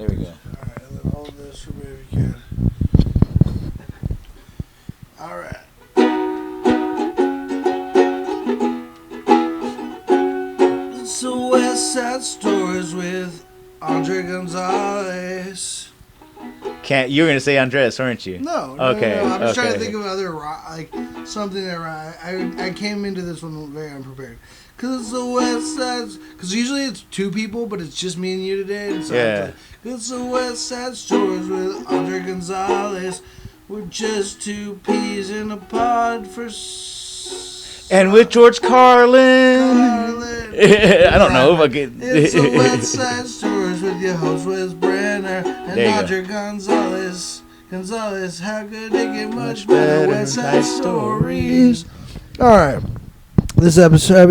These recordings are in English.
There we go. Alright, and then hold this for me if you can. Alright. It's the West Side Stories with Andre Gonzales. You were gonna say Andres, weren't you? No. Okay. I'm just trying to think of other something that I came into this one very unprepared. Cause it's the West Side. Cause usually it's two people, but it's just me and you today. And so Yeah. It's the West Side Stories with Andre Gonzales. We're just two peas in a pod for. And with George Carlin. I don't know if I could. It's the West Side Stories with your host Wes Brenner and There you Andre Gonzales. Gonzales, how could it get much better? West Side Stories. All right. This episode,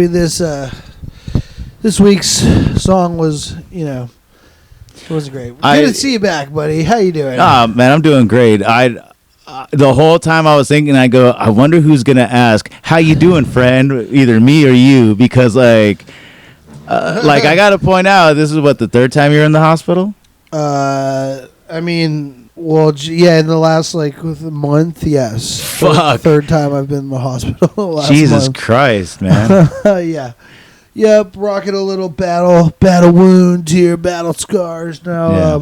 this week's song was, it wasn't great. Good to see you back, buddy. How you doing? Man, I'm doing great. The whole time I was thinking, I wonder who's gonna ask, "How you doing, friend?" Either me or you, because I gotta point out, this is what, the third time you're in the hospital. In the last month, yes. Fuck. Third time I've been in the hospital. Last Jesus month. Christ, man. Yeah. Yep, rocking a little battle wound here, battle scars. Now, Yeah.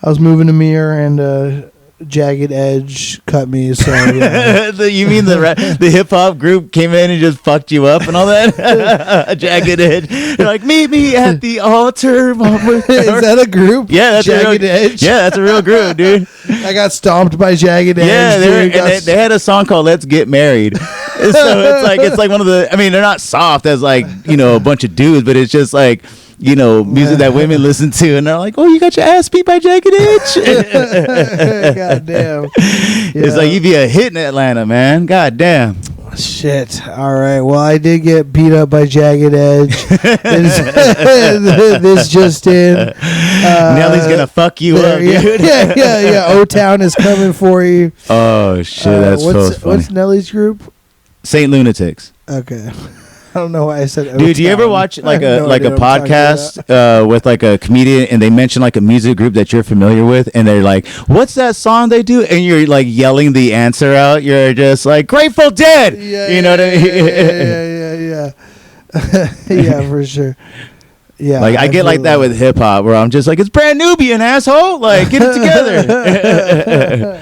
I was moving a mirror and Jagged Edge cut me. So yeah. You mean the hip hop group came in and just fucked you up and all that? Jagged Edge. They're like, meet me at the altar. Is that a group? Yeah, that's Jagged Edge. Yeah, that's a real group, dude. I got stomped by Jagged Edge. Yeah, they had a song called "Let's Get Married." So it's like one of the. I mean, they're not soft as a bunch of dudes, but it's just like. Music that women listen to, and they're like, "Oh, you got your ass beat by Jagged Edge." God damn! It's like you'd be a hit in Atlanta, man. God damn. Shit. All right. Well, I did get beat up by Jagged Edge. This just in. Nelly's gonna fuck you up, dude. Yeah. O-Town is coming for you. Oh shit, that's so funny. What's Nelly's group? Saint Lunatics. Okay. I don't know why I said O-Town. Dude, do you ever watch a podcast with a comedian and they mention a music group that you're familiar with and they're like, "What's that song they do?" And you're yelling the answer out. You're just like, "Grateful Dead." Yeah, you know what I mean? Yeah, for sure. Yeah, I get like that with hip hop where I'm just like, "It's brand Nubian, asshole! Get it together."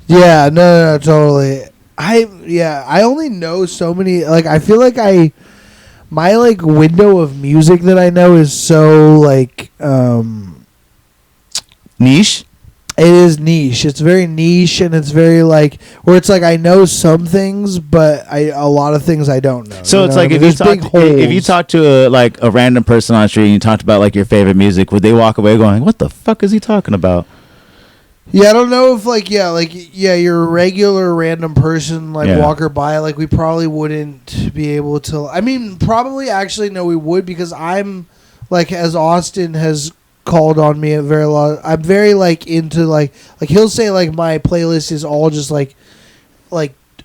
Yeah, no, totally. I only know so many. I feel like my window of music that I know is so niche. It is niche. It's very niche, and it's very where it's I know some things, but a lot of things I don't know. So it's if you talk to a random person on the street and you talked about your favorite music, would they walk away going, "What the fuck is he talking about?" Yeah, I don't know if you're a regular random person walker by, we probably wouldn't be able to. I mean, probably actually no, we would, because I'm as Austin has called on me a very lot. I'm very into he'll say my playlist is all just like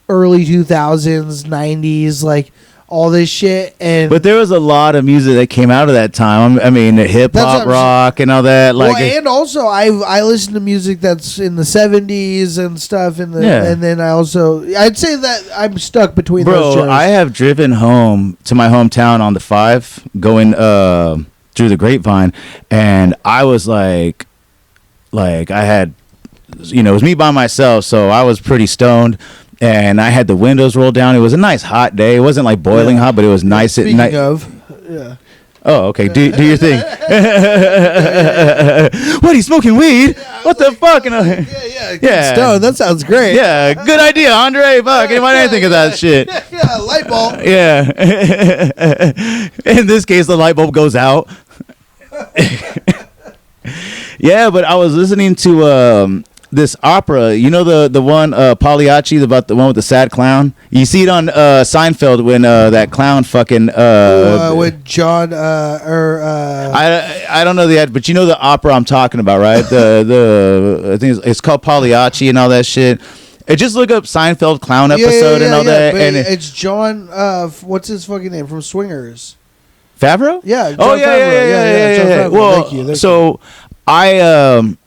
early 2000s, 90s all this shit. But there was a lot of music that came out of that time. I mean, hip hop, rock, and all that. And also I listen to music that's in the 70s and stuff. And then I'd say that I'm stuck between those genres. I have driven home to my hometown on the 5 going through the Grapevine, and I was I had, it was me by myself, so I was pretty stoned. And I had the windows rolled down. It was a nice hot day. It wasn't boiling hot, but it was nice. Speaking of, yeah. Oh, okay. Do your thing. What, are you smoking weed? What the fuck? Yeah. Stone. That sounds great. Yeah, good idea, Andre. Fuck, why didn't I think of that shit? Yeah, light bulb. Yeah. In this case, the light bulb goes out. Yeah, but I was listening to this opera, the one Pagliacci, about the one with the sad clown. You see it on Seinfeld when that clown fucking with John I don't know the ad, but the opera I'm talking about, right? The I think it's called Pagliacci and all that shit. Just look up Seinfeld clown episode and all that. And it's John. What's his fucking name from Swingers? Favreau? Yeah. John Favreau. Yeah. Well, Thank you. So like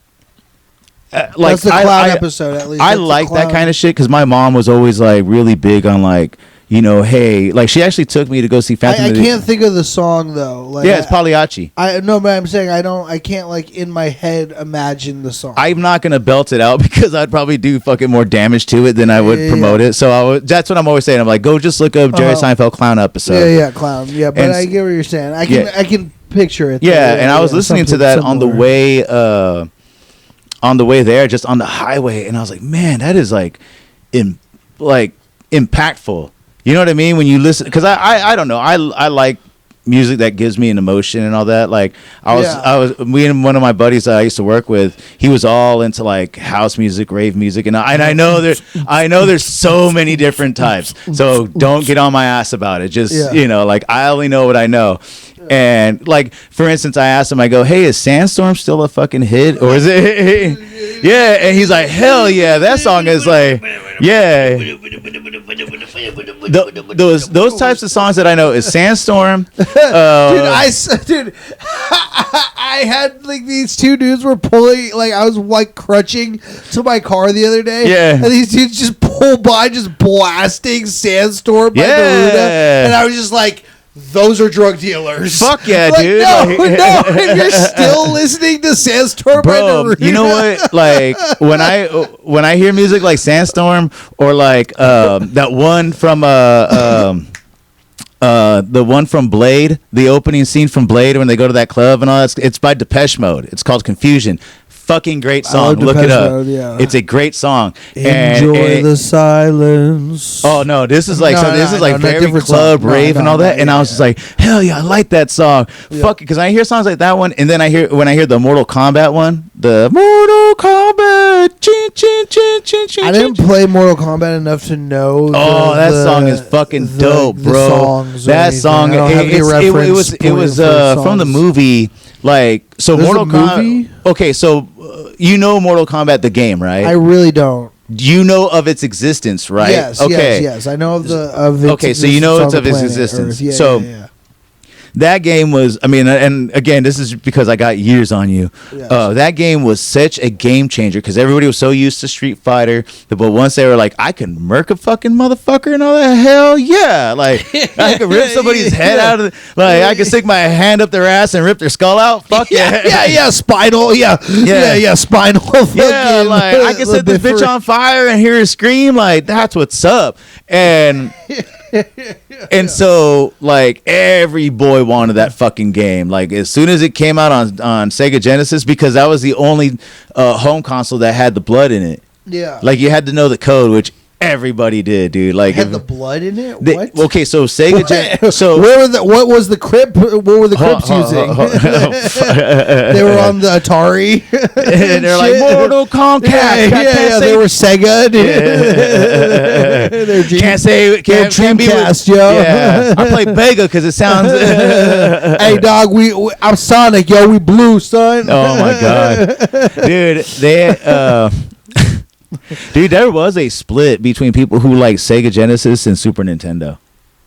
that's the clown episode. At least I like that kind of shit because my mom was always like really big on like, you know, hey, like she actually took me to go see Phantom. I can't think of the song though. Like, yeah, it's Pagliacci. I no, but I'm saying I can't like in my head imagine the song. I'm not gonna belt it out because I'd probably do fucking more damage to it than I would promote it. So that's what I'm always saying. I'm like, go just look up Jerry Seinfeld clown episode. Yeah, clown. Yeah, but I get what you're saying. I can picture it. Yeah, and I was listening to that on the way. On the way there, just on the highway, and I was like, man, that is like impactful. You know what I mean? When you listen, because I don't know, I like music that gives me an emotion and all that. Like me and one of my buddies that I used to work with, he was all into like house music, rave music, and I know there's so many different types. So don't get on my ass about it. Just you know, like I only know what I know. And like for instance, I asked him, I go, hey, is Sandstorm still a fucking hit, or is it? Yeah, and he's like, hell yeah, that song is like, yeah. Those types of songs that I know is Sandstorm. Dude, I had like these two dudes were pulling, like I was like crutching to my car the other day. Yeah, and these dudes just pull by, just blasting Sandstorm by Garuda, and I was just like, those are drug dealers. Fuck yeah, like, dude. No, if you're still listening to Sandstorm by Garuda. You know what? Like when I hear music like Sandstorm or like that one from the one from Blade, the opening scene from Blade when they go to that club and all that, it's by Depeche Mode. It's called Confusion. Fucking great song. Look it up. Mode, yeah. It's a great song. Enjoy the silence. Oh no, this is like very club rave and all that. And I was just like, hell yeah, I like that song. Fuck it, because I hear songs like that one, and then when I hear the Mortal Kombat one, the Mortal Kombat. Chin, chin, chin, chin, chin, I didn't play Mortal Kombat enough to know. That song is fucking dope, bro. That song. It was from the movie. Like so, there's Mortal Kombat. Okay, so you know Mortal Kombat the game, right? I really don't. You know of its existence, right? Yes. Okay. Yes. I know of its okay, so you know it's of its existence. Yeah, so that game was, I mean, and again, this is because I got years on you. Yes. That game was such a game changer because everybody was so used to Street Fighter, but once they were like, I can murk a fucking motherfucker and all that, hell yeah! Like I can rip somebody's head out of, I can stick my hand up their ass and rip their skull out. Fuck yeah, yeah, spinal, yeah, spinal. Yeah, like I can set this bitch on fire and hear her scream. Like that's what's up, and. And so like every boy wanted that fucking game. Like as soon as it came out on Sega Genesis, because that was the only home console that had the blood in it. Yeah, like you had to know the code, which everybody did, dude. Like had the blood in it. What? Okay, so Sega. So what was the Crip? What were the Crips using? They were on the Atari, and they're like Mortal Kombat. Yeah. They were Sega. Can't be with, yo. Yeah, I play Vega because it sounds. Hey dog, I'm Sonic, yo. We blue, son. Oh my god, dude. Dude, there was a split between people who like Sega Genesis and Super Nintendo.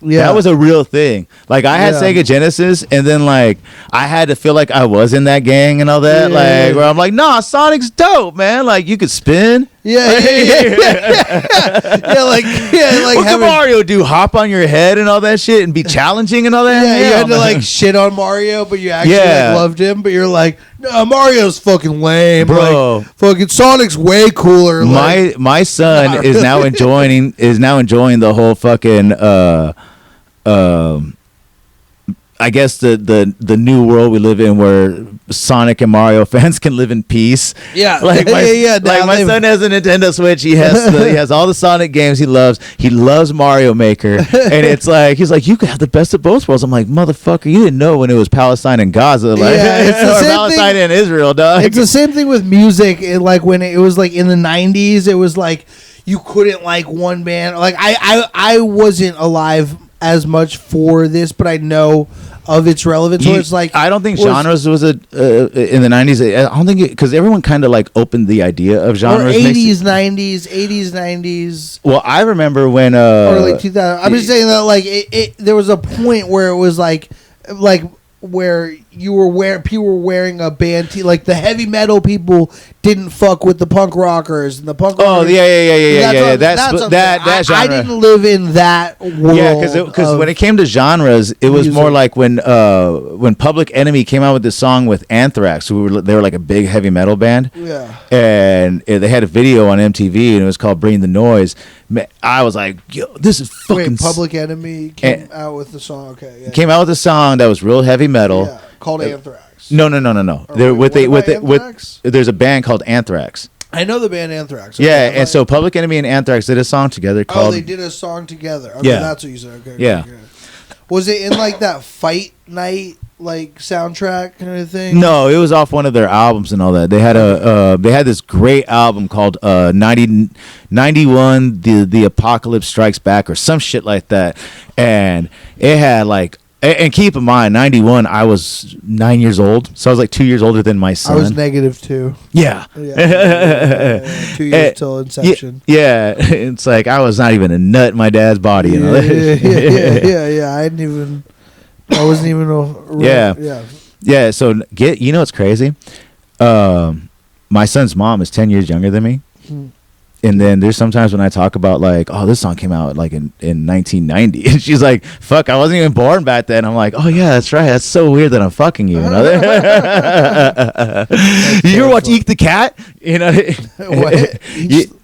Yeah, that was a real thing. Like I had Sega Genesis, and then like I had to feel like I was in that gang and all that. Like where I'm like, nah, Sonic's dope, man. Like you could spin. Like what could Mario do? Hop on your head and all that shit and be challenging and all that. Yeah, you had to like shit on Mario, but you actually like, loved him. But you're like, no, Mario's fucking lame, bro. Like, fucking Sonic's way cooler. My son is now enjoying the whole fucking I guess the new world we live in where Sonic and Mario fans can live in peace. Yeah, like my son has a Nintendo Switch. He has all the Sonic games he loves. He loves Mario Maker, and it's like he's like, you could have the best of both worlds. I'm like, motherfucker, you didn't know when it was Palestine and Gaza, like or Palestine and Israel, dog. It's the same thing with music. Like when it was like in the 90s, it was like you couldn't like one band. Like I wasn't alive as much for this, but I know of its relevance. So it's like I don't think genres was in the 90s. I don't think because everyone kind of like opened the idea of genres. Or 80s, 90s. Well, I remember when or like 2000. I'm just saying that like it there was a point where it was like where people were wearing a band like the heavy metal people didn't fuck with the punk rockers and the punk rockers. Yeah. That genre. I didn't live in that world. Yeah, because when it came to genres, it was more like when Public Enemy came out with this song with Anthrax, they were like a big heavy metal band. Yeah. And they had a video on MTV, and it was called "Bring the Noise." I was like, "Yo, this is fucking." Public Enemy came out with the song. Okay, yeah. Came out with a song that was real heavy metal. Yeah, called Anthrax. No. There's a band called Anthrax. I know the band Anthrax. Okay, yeah, and so Public Enemy and Anthrax did a song together called. Oh, they did a song together. Okay, that's what you said. Okay. Yeah. Okay. Was it in like that Fight Night like soundtrack kind of thing? No, it was off one of their albums and all that. They had they had this great album called 91 The Apocalypse Strikes Back or some shit like that. And it had like, and keep in mind, 91, I was 9 years old. So I was like 2 years older than my son. I was -2. Yeah. 2 years till inception. Yeah. It's like I was not even a nut in my dad's body. You know? Yeah. I wasn't even Yeah. So you know what's crazy? My son's mom is 10 years younger than me. And then there's sometimes when I talk about like, oh, this song came out like in 1990, and she's like, "Fuck, I wasn't even born back then." I'm like, "Oh yeah, that's right. That's so weird that I'm fucking you." You know? You ever watch Eek the Cat? You know, what?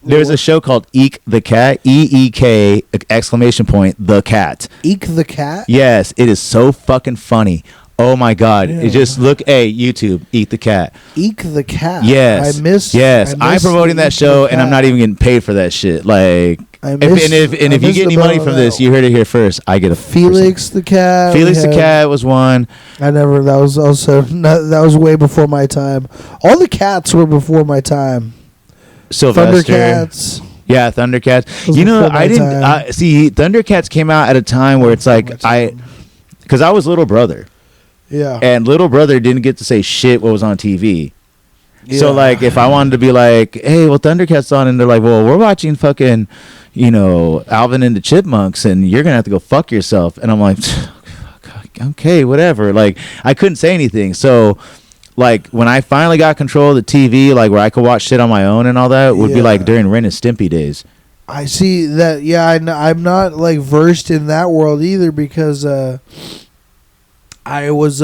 There's a show called Eek the Cat, EEK exclamation point the cat. Eek the Cat? Yes, it is so fucking funny. Oh my God! Yeah. Just look, YouTube, Eek the Cat. Eek the Cat. Yes, I'm promoting that show, and I'm not even getting paid for that shit. Like, if you get any money from this, you heard it here first. I get a Felix the Cat. Felix the Cat was one. That was way before my time. All the cats were before my time. Sylvester. Thundercats. Yeah, Thundercats. You know, I didn't see Thundercats came out at a time where it's like because I was little brother. Yeah. And little brother didn't get to say shit what was on TV. Yeah. So like if I wanted to be like, hey, well, Thundercats on, and they're like, well, we're watching fucking, Alvin and the Chipmunks, and you're gonna have to go fuck yourself. And I'm like, okay, whatever. Like I couldn't say anything. So like when I finally got control of the TV, like where I could watch shit on my own and all that, would be like during Ren and Stimpy days. I see that. Yeah, I'm not like versed in that world either because I was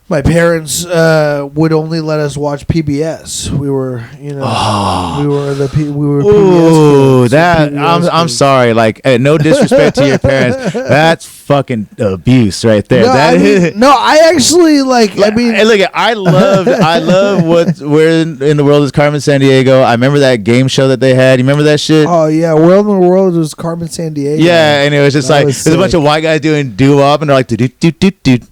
my parents would only let us watch PBS. We were, we were PBS kids. I'm sorry. Like, no disrespect to your parents. That's fucking abuse right there. I actually like. I mean, look, I love where in the world is Carmen Sandiego. I remember that game show that they had. You remember that shit? Oh yeah, World in the World was Carmen Sandiego. Yeah, and it was just there's a bunch of white guys doing doo-wop, and they're like do.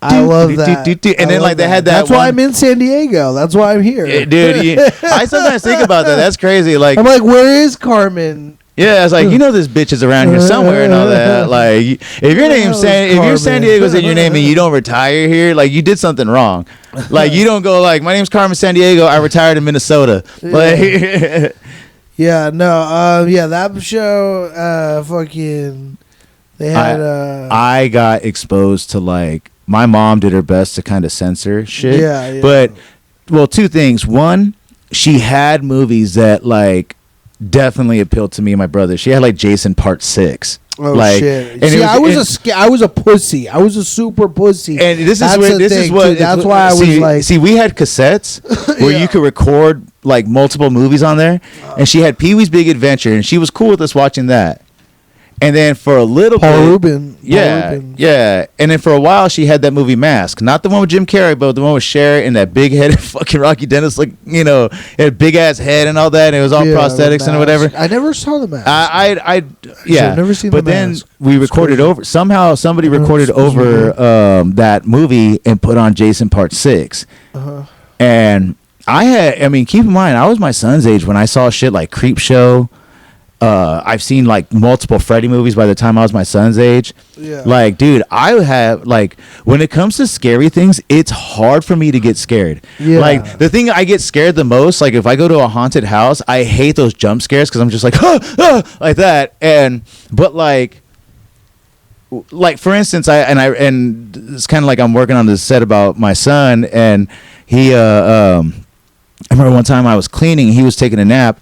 I love that. And then like they had that. That's why I'm in San Diego. That's why I'm here, dude. I sometimes think about that. That's crazy. Like I'm like, where is Carmen? Yeah, it's like this bitch is around here somewhere and all that. Like if your name's if your San Diego's in your name and you don't retire here, like you did something wrong. Like you don't go like, my name's Carmen San Diego. I retired in Minnesota. Like that show, fucking. They had. I got exposed to like. My mom did her best to kind of censor shit. Yeah. But, well, two things. One, she had movies that, like, definitely appealed to me and my brother. She had, like, Jason Part 6. Oh, shit. And I was a pussy. I was a super pussy. And this is what. That's why I was like. See, we had cassettes where you could record, like, multiple movies on there. And she had Pee-wee's Big Adventure, and she was cool with us watching that. And then for a little bit, Paul Rubin. And then for a while, she had that movie Mask, not the one with Jim Carrey, but the one with Cher and that big-headed fucking Rocky Dennis, like had a big-ass head and all that, and it was all prosthetics and whatever. I never saw the Mask. I've never seen the Mask. But then we recorded over. Somehow somebody recorded over that movie and put on Jason Part 6. And keep in mind, I was my son's age when I saw shit like Creep Show. I've seen like multiple Freddy movies by the time I was my son's age. Yeah. Like, dude, I have like when it comes to scary things, it's hard for me to get scared. Yeah. Like the thing I get scared the most, like if I go to a haunted house, I hate those jump scares because I'm just like like that. But like like for instance, and it's kind of like I'm working on this set about my son, and he I remember one time I was cleaning, he was taking a nap,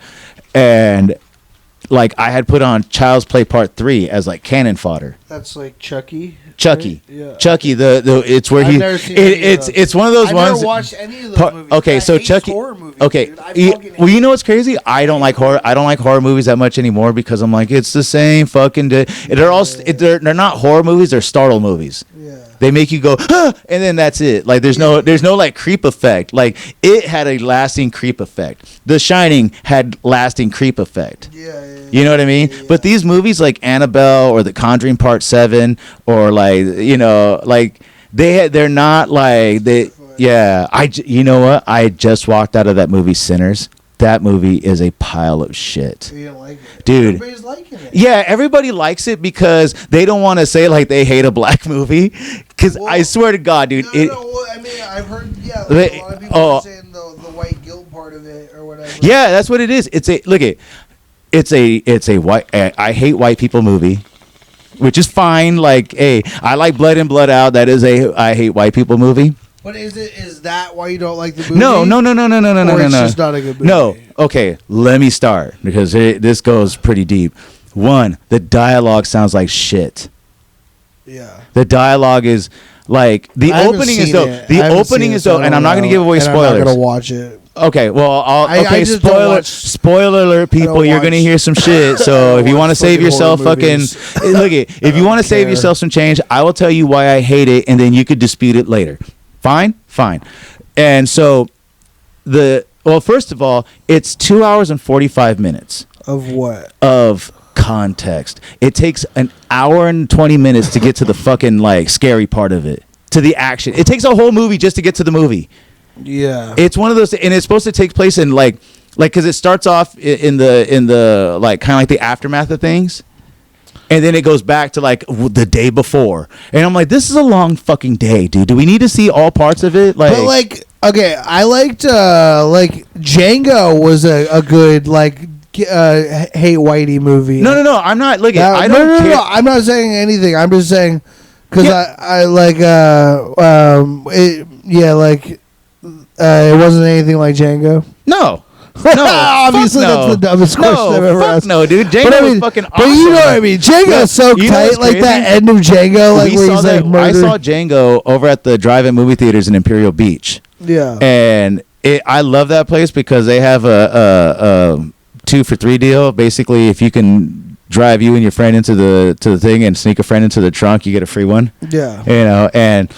and like I had put on Child's Play Part 3 as like cannon fodder. That's like Chucky. Chucky, right? Yeah. Chucky. The it's where it's one of those ones. I've never watched any of those movies. Okay, so Chucky. Horror movies, okay, well, you know what's crazy? I don't like horror movies that much anymore because I'm like, it's the same fucking. They're all they're not horror movies. They're startle movies. Yeah. They make you go, huh, and then that's it. Like there's no like creep effect. Like it had a lasting creep effect. The Shining had lasting creep effect. Yeah. You know what I mean? Yeah. But these movies like Annabelle or The Conjuring Part 7 or like, you know, like they're not like they. Yeah, you know what? I just walked out of that movie Sinners. That movie is a pile of shit. You don't like it, dude. Everybody's liking it. Yeah, everybody likes it because they don't want to say like they hate a black movie. Because I swear to God, dude. Well, I mean, I've heard a lot of people are saying the white guilt part of it or whatever. Yeah, that's what it is. It's a white. I hate white people movie. Which is fine. Like, hey, I like Blood In, Blood Out. That is I hate white people movie. But is that why you don't like the movie? No. It's just not a good movie. No. Okay, let me start because this goes pretty deep. One, the dialogue sounds like shit. Yeah. The dialogue is like the opening is dope. The opening is dope, and I'm not going to give away spoilers. I'm not going to watch it. Okay, well, spoiler alert, people. You're gonna hear some shit. So if you want to save yourself, if you want to save yourself some change, I will tell you why I hate it, and then you could dispute it later. Fine. And so first of all, it's 2 hours and 45 minutes of what? Of context. It takes an hour and 20 minutes to get to the fucking like scary part of it, to the action. It takes a whole movie just to get to the movie. Yeah, it's one of those, and it's supposed to take place in like because it starts off in the like kind of like the aftermath of things, and then it goes back to like the day before, and I'm like, this is a long fucking day, dude. Do we need to see all parts of it? Like, but like, okay, I liked like Django was a good like hate whitey movie. No, I'm not looking. I don't care. No, I'm not saying anything. I'm just saying because I like it wasn't anything like Django. No. Obviously that's the dumbest question I've ever asked. No, dude. Django was fucking awesome. But you know what I mean. Django's so tight, like that end of Django, like where he's like murdered. I saw Django over at the drive-in movie theaters in Imperial Beach. Yeah. And I love that place because they have a 2-for-3 deal. Basically, if you can drive you and your friend into the thing and sneak a friend into the trunk, you get a free one. Yeah. You know, and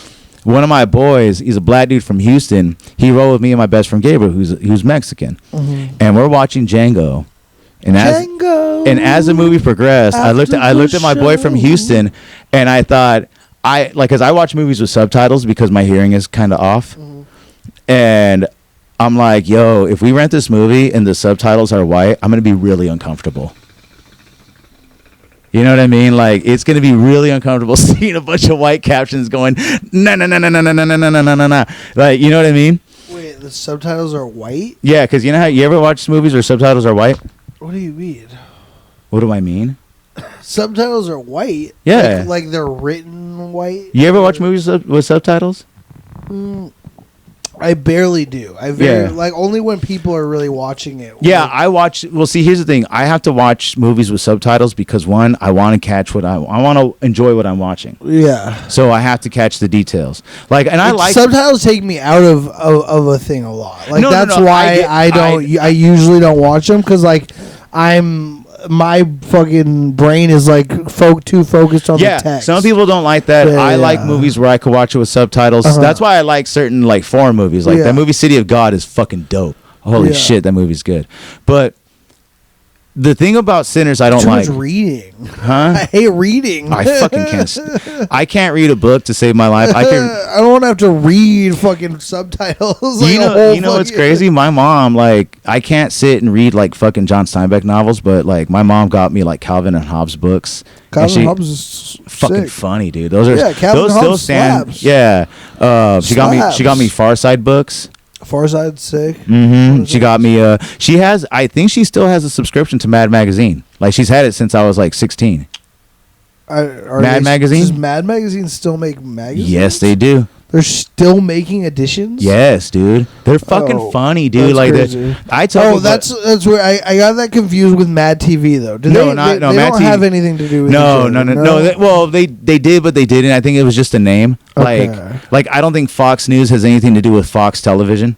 one of my boys, he's a black dude from Houston. He rolled with me and my best friend Gabriel, who's Mexican, and we're watching Django. And as the movie progressed, I looked at my boy from Houston, and I thought because I watch movies with subtitles because my hearing is kind of off, and I'm like, yo, if we rent this movie and the subtitles are white, I'm gonna be really uncomfortable. You know what I mean? Like, it's going to be really uncomfortable seeing a bunch of white captions going, no. Like, you know what I mean? Wait, the subtitles are white? Yeah, because you know how you ever watch movies where subtitles are white? What do you mean? What do I mean? Subtitles are white? Yeah. Like they're written white? You ever watch movies with subtitles? I barely do. Like only when people are really watching it. Yeah, I watch. Well, see, here's the thing. I have to watch movies with subtitles because one, I want to catch I want to enjoy what I'm watching. Yeah. So I have to catch the details. Like, and I like subtitles take me out of a thing a lot. Like that's why I usually don't watch them because like my fucking brain is like too focused on the text. Some people don't like that. I like movies where I could watch it with subtitles. That's why I like certain like foreign movies. Like that movie City of God is fucking dope. Holy shit, that movie's good. But the thing about Sinners I don't like. Too much reading. Huh? I hate reading. I fucking can't. I can't read a book to save my life. I don't want to have to read fucking subtitles. Like you know what's crazy? My mom, like, I can't sit and read like fucking John Steinbeck novels, but like my mom got me like Calvin and Hobbes books. Calvin and Hobbes is fucking sick. funny, dude. Those are Calvin and Hobbes slaps. Yeah. She got me Far Side books. Far Side sick. Mm-hmm. She got me. I think she still has a subscription to Mad Magazine. Like she's had it since I was like 16. Mad Magazine? Does Mad Magazine still make magazines? Yes, they do. They're still making editions? Yes, dude. They're fucking funny, dude. Like crazy. I tell that's where I got that confused with Mad TV though. They Mad don't TV. have anything to do with no. Well, they did, but they didn't. I think it was just a name. Okay. Like I don't think Fox News has anything to do with Fox Television.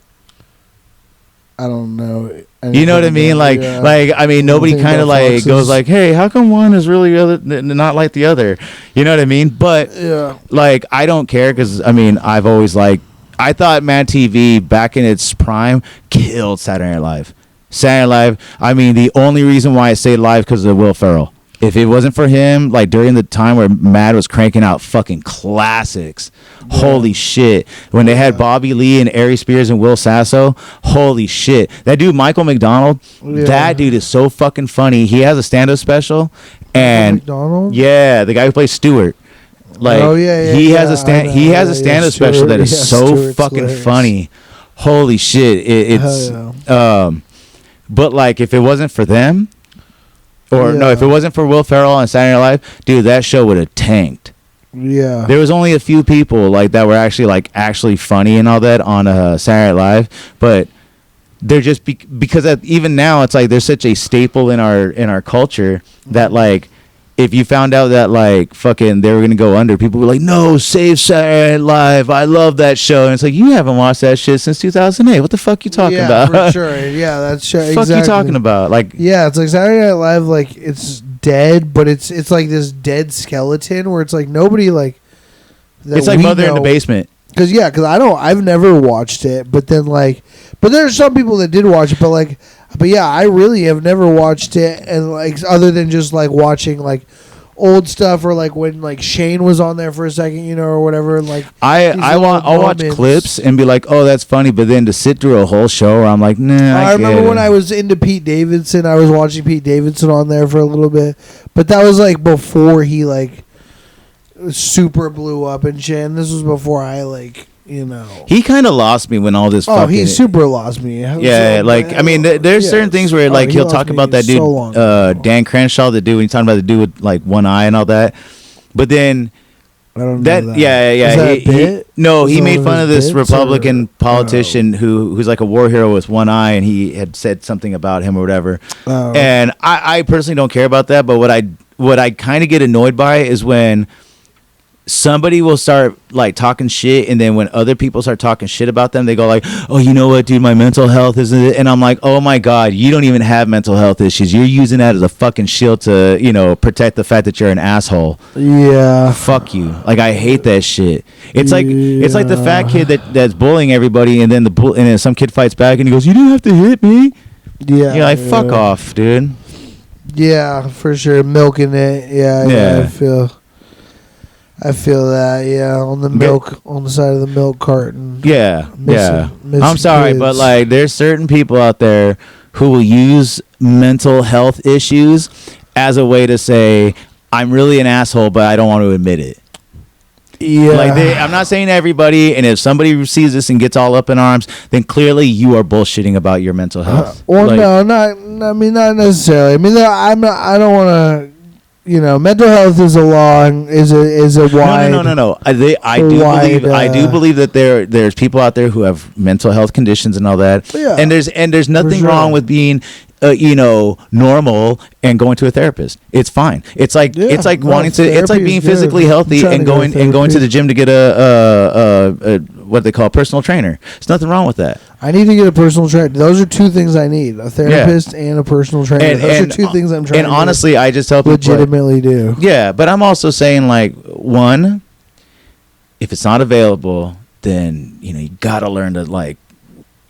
I don't know. You know what I mean? Like I mean, nobody kind of like goes like, "Hey, how come one is really not like the other?" You know what I mean? But like, I don't care because I mean, I've always I thought Mad TV back in its prime killed Saturday Night Live. Saturday Night Live. I mean, the only reason why I say live because of Will Ferrell. If it wasn't for him, like during the time where Mad was cranking out fucking classics, holy shit. When they had Bobby Lee and Ari Spears and Will Sasso, holy shit. That dude, Michael McDonald, that dude is so fucking funny. He has a stand-up special. And McDonald? Yeah, the guy who plays Stewart. Like he has a stand-up special that is so Stewart's fucking hilarious. Funny. Holy shit. It's but like if it wasn't for them, if it wasn't for Will Ferrell on Saturday Night Live, dude, that show would have tanked. Yeah. There was only a few people like that were actually funny and all that on Saturday Night Live, but they're just because even now it's like there's such a staple in our culture that like if you found out that like fucking they were gonna go under, people were like, "No, save Saturday Night Live! I love that show." And it's like, you haven't watched that shit since 2008. What the fuck you talking about? Yeah, for sure. Yeah, that's sure. Fuck you talking about? Like, yeah, it's like Saturday Night Live. Like it's dead, but it's like this dead skeleton where it's like nobody like. It's like Mother in the Basement. Because I've never watched it, but then but there are some people that did watch it, but yeah, I really have never watched it, and like other than just like watching like old stuff or like when like Shane was on there for a second, or whatever. Like I'll watch clips and be like, oh, that's funny, but then to sit through a whole show where I'm like, nah. I remember when I was into Pete Davidson, I was watching Pete Davidson on there for a little bit, but that was like before he like super blew up and shit. And this was before I he kind of lost me when all this. He super lost me. Yeah, I mean, there's certain things where like he'll talk about that dude, Dan Crenshaw, the dude when he's talking about the dude with like one eye and all that, but then. I don't know that. Yeah. He made fun of this Republican politician who's like a war hero with one eye, and he had said something about him or whatever. And I personally don't care about that, but what I kind of get annoyed by is when somebody will start like talking shit, and then when other people start talking shit about them, they go like, "Oh, you know what, dude? My mental health isn't it?" And I'm like, "Oh my god, you don't even have mental health issues. You're using that as a fucking shield to, protect the fact that you're an asshole." Yeah. Fuck you. Like I hate that shit. It's like the fat kid that's bullying everybody, and then some kid fights back, and he goes, "You didn't have to hit me." Yeah. You're like, fuck off, dude. Yeah, for sure, milking it. Yeah. I feel that, on the milk, on the side of the milk carton. Yeah. I'm sorry, kids. but like, there's certain people out there who will use mental health issues as a way to say, I'm really an asshole, but I don't want to admit it. Yeah. I'm not saying everybody, and if somebody sees this and gets all up in arms, then clearly you are bullshitting about your mental health. Not necessarily. I mean, I don't want to. Mental health is a long is a wide. No. I do believe that there's people out there who have mental health conditions and all that. Yeah. And there's nothing wrong with being normal and going to a therapist. It's fine. It's like wanting to. It's like being physically healthy and going to the gym to get a what they call a personal trainer. There's nothing wrong with that. I need to get a personal trainer. Those are two things I need: a therapist and a personal trainer. Those are two things I'm trying. And honestly, I just help legitimately do. Yeah, but I'm also saying one, if it's not available, then you gotta learn to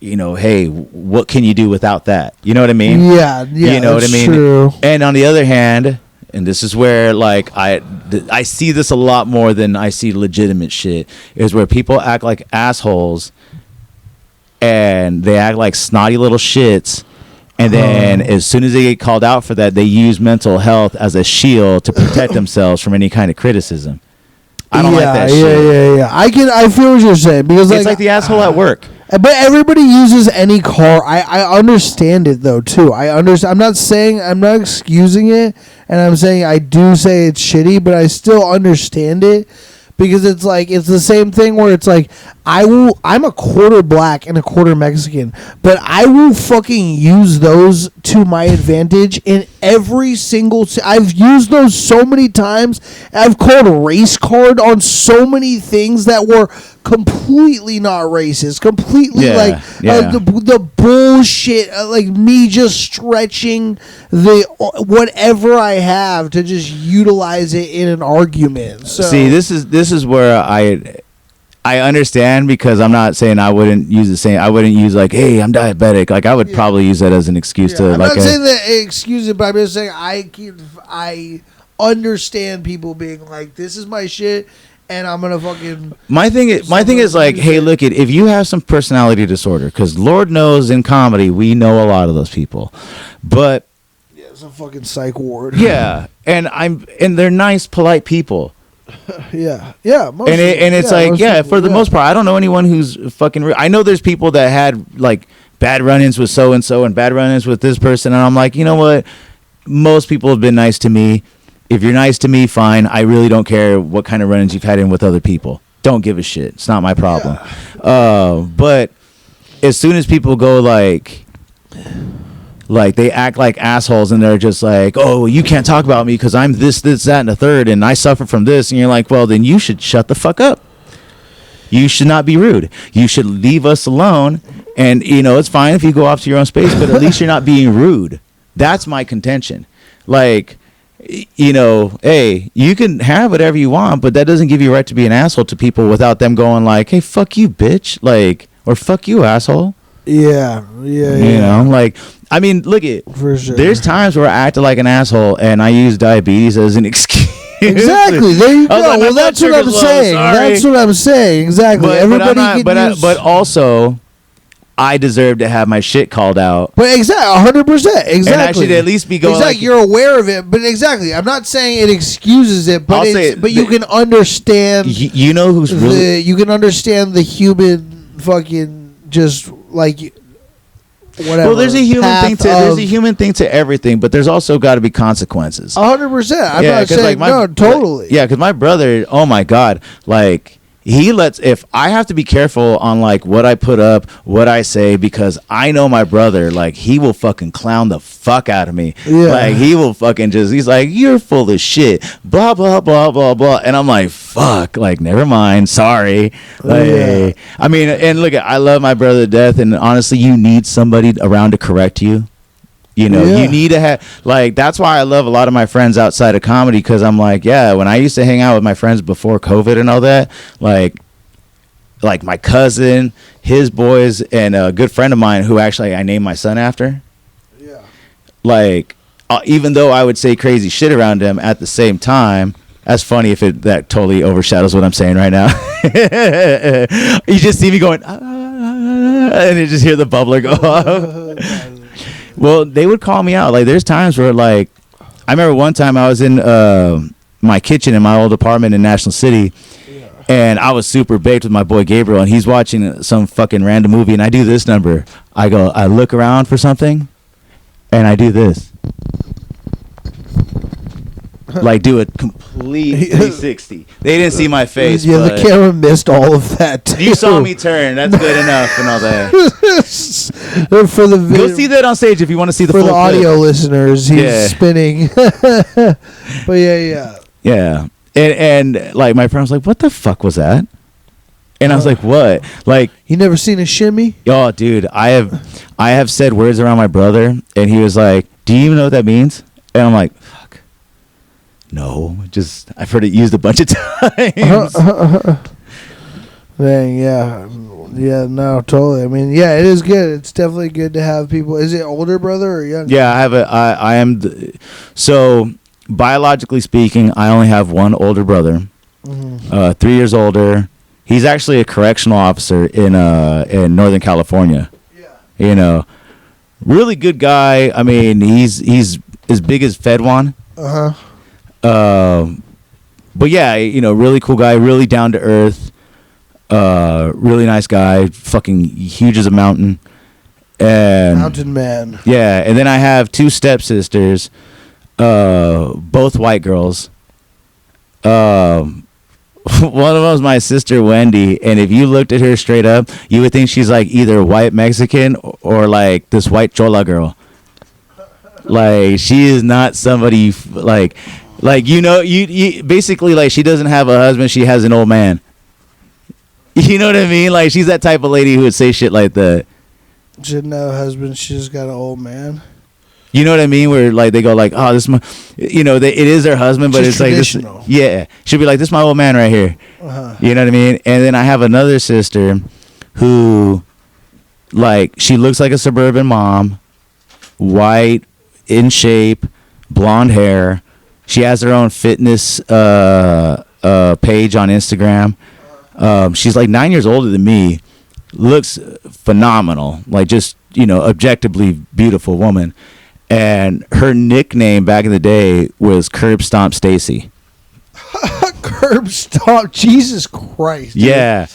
hey, what can you do without that? You know what I mean? Yeah. You know what I mean? True. And on the other hand, and this is where I see this a lot more than I see legitimate shit, is where people act like assholes and they act like snotty little shits, and then as soon as they get called out for that, they use mental health as a shield to protect themselves from any kind of criticism. I don't like that shit. Yeah. I feel what you're saying, because it's like the asshole at work. But everybody uses any car. I understand it though too. I understand. I'm not excusing it, and I'm saying I do say it's shitty, but I still understand it. Because it's like it's the same thing where it's like I'm a quarter black and a quarter Mexican, but I will fucking use those to my advantage in every single. I've used those so many times. I've called race card on so many things that were completely not racist, completely the bullshit, like me just stretching the whatever I have to just utilize it in an argument. So, see, this is where I understand, because I'm not saying I wouldn't use the same. I wouldn't use like, hey, I'm diabetic. Like I would probably use that as an excuse to. I'm like not saying that excuse it, but I'm just saying I understand people being like, this is my shit. And I'm gonna fucking. My thing is like, hey, look at if you have some personality disorder, because Lord knows in comedy we know a lot of those people, but yeah, it's a fucking psych ward. Yeah, and they're nice, polite people. Yeah. It's like for the most part, I don't know anyone who's fucking. I know there's people that had like bad run-ins with so and so and bad run-ins with this person, and I'm like, you know what? Most people have been nice to me. If you're nice to me, fine. I really don't care what kind of run-ins you've had in with other people. Don't give a shit. It's not my problem. Yeah. But as soon as people go like they act like assholes and they're just like, oh, you can't talk about me because I'm this, that, and the third, and I suffer from this. And you're like, well, then you should shut the fuck up. You should not be rude. You should leave us alone. And, it's fine if you go off to your own space, but at least you're not being rude. That's my contention. Like... hey, you can have whatever you want, but that doesn't give you a right to be an asshole to people without them going like, hey, fuck you, bitch, like, or fuck you, asshole. Yeah. Like, I mean, look at, for sure. There's times where I act like an asshole and I use diabetes as an excuse. Exactly. There you go. Like, well, that's what I'm saying. That's what I'm saying. Exactly. But also, I deserve to have my shit called out. But 100%. Exactly. And I should at least be going. Exactly. Like, you're aware of it, but exactly. I'm not saying it excuses it, but you can understand. You know who's really. You can understand the human fucking just like. Whatever. Well, there's a human thing to everything, but there's also got to be consequences. 100%. I'm not saying no, totally. Yeah, because my brother, oh my god, like. If I have to be careful on like what I put up, what I say, because I know my brother, like he will fucking clown the fuck out of me. Yeah. Like he will fucking he's like, you're full of shit, blah, blah, blah, blah, blah. And I'm like, fuck, like, never mind. Sorry. Like, I mean, and look, I love my brother to death. And honestly, you need somebody around to correct you. You need to have, like, that's why I love a lot of my friends outside of comedy, because I'm like, when I used to hang out with my friends before COVID and all that, like my cousin, his boys, and a good friend of mine who actually I named my son after. Yeah. Like, even though I would say crazy shit around him at the same time, that's funny if that totally overshadows what I'm saying right now. You just see me going, and you just hear the bubbler go off. Well, they would call me out. Like, there's times where, like, I remember one time I was in my kitchen in my old apartment in National City, and I was super baked with my boy Gabriel, and he's watching some fucking random movie, and I do this number. I look around for something, and I do this. Like, do a complete 360. They didn't see my face. Yeah, the camera missed all of that, too. You saw me turn. That's good enough and all that. For the video, go see that on stage if you want to see the full for the audio clip. Listeners, he's spinning. But yeah. And like my friend was like, "What the fuck was that?" And I was like, "What?" Like, you never seen a shimmy? Oh, dude, I have said words around my brother, and he was like, "Do you even know what that means?" And I'm like, "Fuck, no, just I've heard it used a bunch of times." Dang, yeah, no, totally. I mean, yeah, it is good. It's definitely good to have people. Is it older brother or younger? Yeah, I am. So biologically speaking, I only have one older brother, 3 years older. He's actually a correctional officer in Northern California. Yeah. Really good guy. I mean, he's as big as Fedwan. But yeah, really cool guy, really down to earth. Really nice guy, fucking huge as a mountain. And Mountain man. Yeah, and then I have 2 stepsisters, both white girls. One of them is my sister Wendy, and if you looked at her straight up, you would think she's like either white Mexican or like this white chola girl. Like she is not somebody like you basically like she doesn't have a husband, she has an old man. You know what I mean? Like she's that type of lady who would say shit like that. She didn't have a husband, she just got an old man. You know what I mean? Where like they go like, oh, this is my, it is their husband, but it's like this. Yeah, she'll be like, this is my old man right here. You know what I mean? And then I have another sister, who, like, she looks like a suburban mom, white, in shape, blonde hair. She has her own fitness page on Instagram. She's like 9 years older than me. Looks phenomenal, like just objectively beautiful woman. And her nickname back in the day was Curb Stomp Stacy. Curb Stomp, Jesus Christ. Dude. Yeah.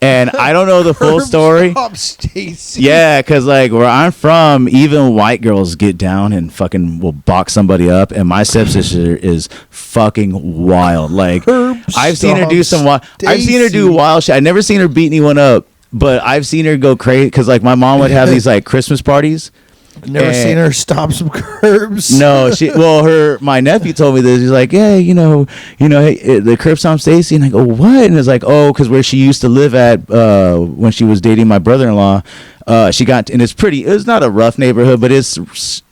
And I don't know the full story. Curb Stomp Stacy. Yeah, because like where I'm from, even white girls get down and fucking will box somebody up. And my stepsister is fucking wild. Like I've seen her do some wild. I've seen her do wild shit. I've never seen her beat anyone up, but I've seen her go crazy. Because like my mom would have these like Christmas parties. Never seen her stomp some curbs. No, my nephew told me this. He's like, yeah, hey, the curb stomp Stacy, and I go, what? And it's like, oh, because where she used to live at when she was dating my brother-in-law, she got, and it's not a rough neighborhood, but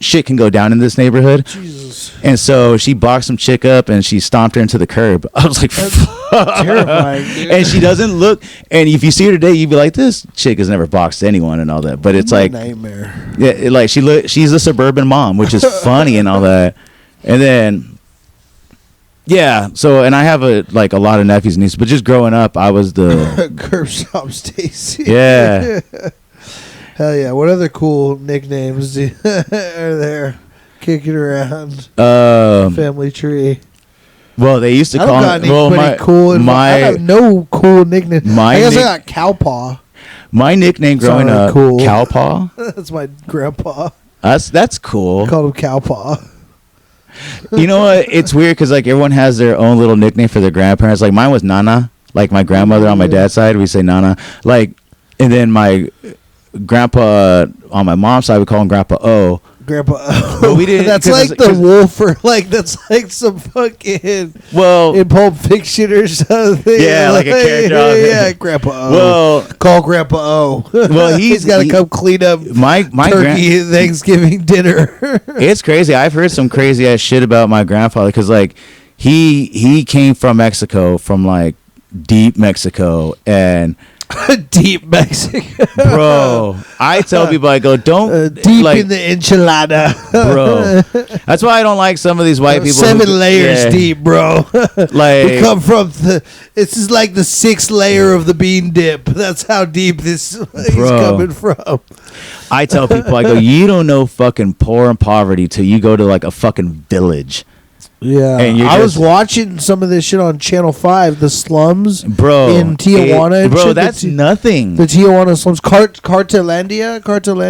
shit can go down in this neighborhood. Jesus. And so she boxed some chick up and she stomped her into the curb. I was like, terrifying, dude. And she doesn't look, and if you see her today, you'd be like, this chick has never boxed anyone and all that. But it's like nightmare. Yeah, like she's a suburban mom, which is funny and all that. And then yeah, so and I have a lot of nephews and nieces, but just growing up, I was the Curb Stomp Stacy. Yeah. Hell yeah! What other cool nicknames are there? Kicking around. Family tree. Well, they used to call me. I have no cool nickname. I guess I got Cowpaw. My nickname growing up, cool. Cowpaw. That's my grandpa. That's cool. I called him Cowpaw. You know what? It's weird because like everyone has their own little nickname for their grandparents. Like mine was Nana. Like my grandmother on my dad's side, we say Nana. Like, and then my grandpa on my mom's side, we call him Grandpa O. Grandpa O. But we didn't. That's like the wolf, or like that's like some fucking in Pulp Fiction or something. Yeah, like a character. Yeah, Grandpa O. Well, call Grandpa O. Well, he's got to come clean up my turkey Thanksgiving dinner. It's crazy. I've heard some crazy ass shit about my grandfather because like he came from Mexico, from like deep Mexico, and deep Mexico, bro. I tell people, I go, don't deep in the enchilada, bro. That's why I don't like some of these white people. 7 layers deep, bro. Like we come from this is like the 6th layer of the bean dip. That's how deep this is coming from. I tell people, I go, you don't know fucking poor and poverty till you go to like a fucking village. Yeah, and I was watching some of this shit on Channel 5, the slums, bro, in Tijuana. Bro, that's nothing. The Tijuana slums, Cartelandia.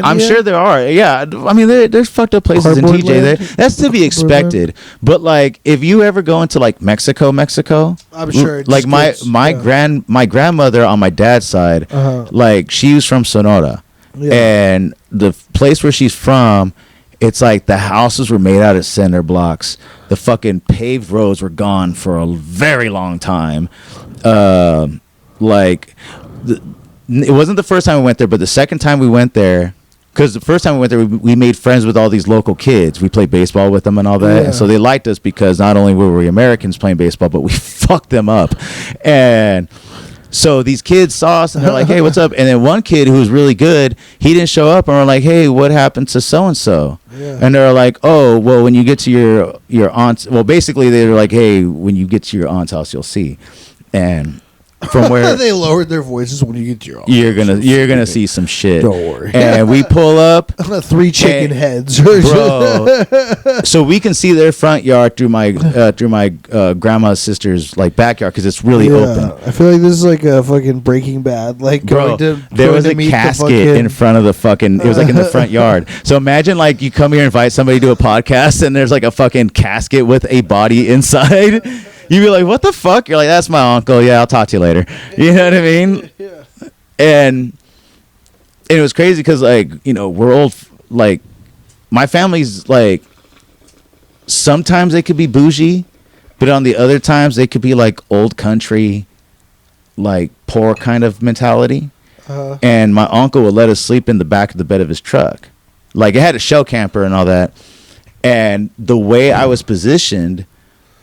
I'm sure there are. Yeah, I mean, there's fucked up places in TJ. There, that's to be expected. But like, if you ever go into like Mexico, I'm sure. Like my grandmother on my dad's side, like she was from Sonora, and the place where she's from, it's like the houses were made out of cinder blocks. The fucking paved roads were gone for a very long time. It wasn't the first time we went there, but the second time we went there, because the first time we went there, we made friends with all these local kids. We played baseball with them and all that. Yeah. And so they liked us because not only were we Americans playing baseball, but we fucked them up. And so these kids saw us and they're like, hey, what's up? And then one kid who was really good, he didn't show up, and we're like, hey, what happened to so-and-so? Yeah. And they're like, oh, well, when you get to your aunt's, well, basically they were like, hey, when you get to your aunt's house, you'll see. And from where they lowered their voices when you get to your office. You're gonna see some shit. Don't worry. And we pull up 3 chicken heads, bro. So we can see their front yard through my grandma's sister's like backyard because it's really open. I feel like this is like a fucking Breaking Bad. Like, bro, there was a casket in front of the fucking. It was like in the front yard. So imagine like you come here and invite somebody to a podcast and there's like a fucking casket with a body inside. You'd be like, what the fuck? You're like, that's my uncle. Yeah, I'll talk to you later. You know what I mean? Yeah. And it was crazy because, like, you know, we're old. Like, my family's, like, sometimes they could be bougie, but on the other times they could be, like, old country, like, poor kind of mentality. And my uncle would let us sleep in the back of the bed of his truck. Like, it had a shell camper and all that. And the way I was positioned,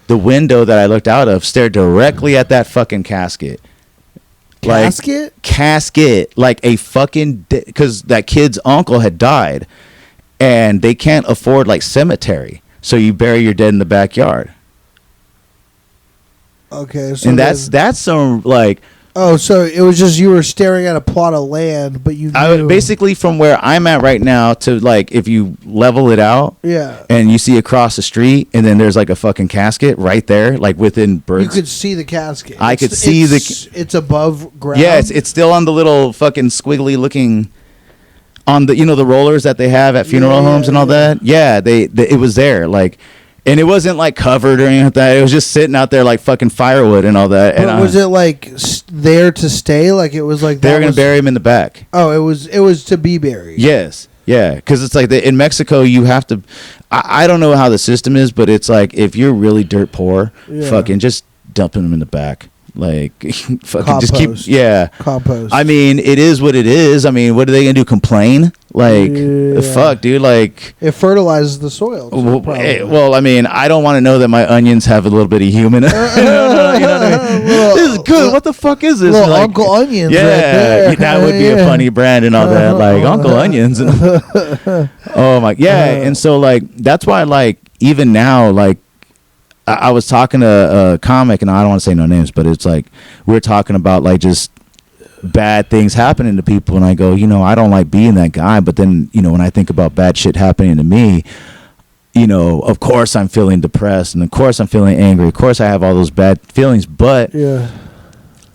the window that I looked out of stared directly at that fucking casket. Casket, like a fucking, because that kid's uncle had died, and they can't afford like cemetery, so you bury your dead in the backyard. Okay, so and that's some like. Oh, so it was just you were staring at a plot of land, but you knew. Basically from where I'm at right now to like if you level it out, yeah, and you see across the street, and then there's like a fucking casket right there, like within birds. You could see the casket. I could see it's above ground. Yeah, it's still on the little fucking squiggly looking, on the the rollers that they have at funeral homes and all that. Yeah, it was there like. And it wasn't like covered or anything like that. It was just sitting out there like fucking firewood and all that. But and was it like there to stay? Like it was like they were gonna bury him in the back. Oh, it was to be buried. Yes, yeah, because it's like in Mexico you have to. I don't know how the system is, but it's like if you're really dirt poor, fucking just dumping them in the back. Like fucking compost. Just keep compost. I mean, it is what it is. I mean, what are they gonna do? Complain? Like fuck, dude. Like it fertilizes the soil. Well, I mean, I don't want to know that my onions have a little bit of human. You know what I mean? This is good. What the fuck is this? Little like, Uncle Onions. Yeah, right there. That would be a funny brand and all that. Like Uncle Onions. Oh my, yeah. And so like that's why like even now like. I was talking to a comic, and I don't want to say no names, but it's like we were talking about like just bad things happening to people, and I go, I don't like being that guy, but then when I think about bad shit happening to me, of course I'm feeling depressed, and of course I'm feeling angry, of course I have all those bad feelings, but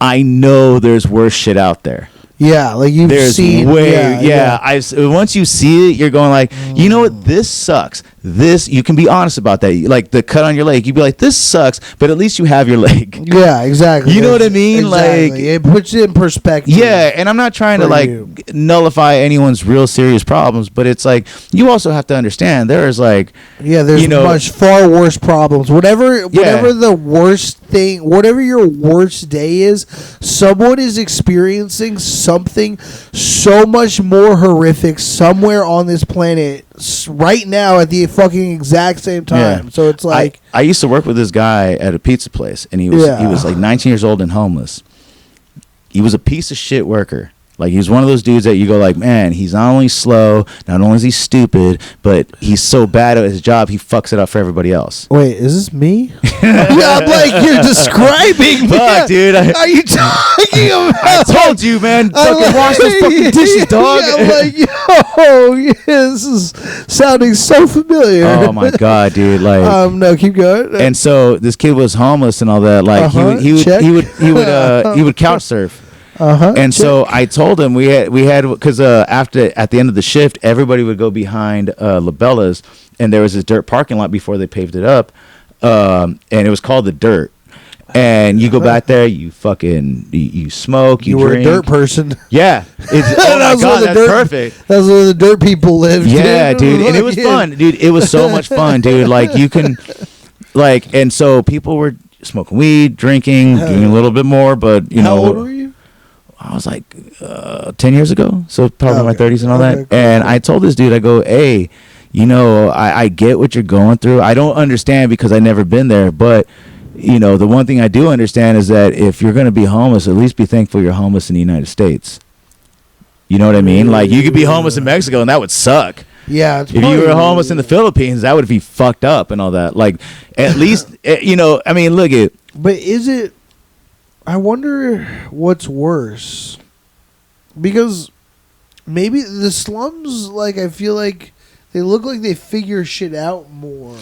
I know there's worse shit out there. Yeah, like you've seen. Once you see it, you're going like, you know what? This sucks. This, you can be honest about that. Like the cut on your leg, you'd be like, this sucks, but at least you have your leg. Yeah, exactly. You know what I mean? Exactly. Like it puts it in perspective. Yeah, and I'm not trying to like nullify anyone's real serious problems, but it's like you also have to understand there is like there's much far worse problems. Whatever the worst thing, whatever your worst day is, someone is experiencing something so much more horrific somewhere on this planet right now at the fucking exact same time. So it's like I used to work with this guy at a pizza place, and he was like 19 years old and homeless. He was a piece of shit worker. Like he was one of those dudes that you go like, man, he's not only slow, not only is he stupid, but he's so bad at his job he fucks it up for everybody else. Wait, is this me? I'm like, you're describing me. Fuck, dude. Are you talking about? I told you, man. Fucking wash those fucking dishes, dog. Yeah, I'm like, this is sounding so familiar. Oh my god, dude. Like, no, keep going. And so this kid was homeless and all that. Like he would couch surf. And so I told him we had because at the end of the shift everybody would go behind Labella's, and there was this dirt parking lot before they paved it up, and it was called the Dirt. And you go back there, you fucking you smoke, you were drink. a dirt person. Yeah, oh my god, that's perfect. That's where the dirt people lived. Yeah, dude, and it was fun, dude. It was so much fun, dude. Like you can, like, and so people were smoking weed, drinking, doing a little bit more, but How old were you? I was like 10 years ago, so probably my 30s and all that. Cool. And I told this dude, I go, hey, I get what you're going through. I don't understand because I never been there, but the one thing I do understand is that if you're going to be homeless, at least be thankful you're homeless in the United States. You know what I mean? Like you could be homeless in Mexico and that would suck. Yeah. If you were homeless in the Philippines, that would be fucked up and all that. Like at least, I mean, look at. But is it? I wonder what's worse. Because maybe the slums, like, I feel like they look like they figure shit out more.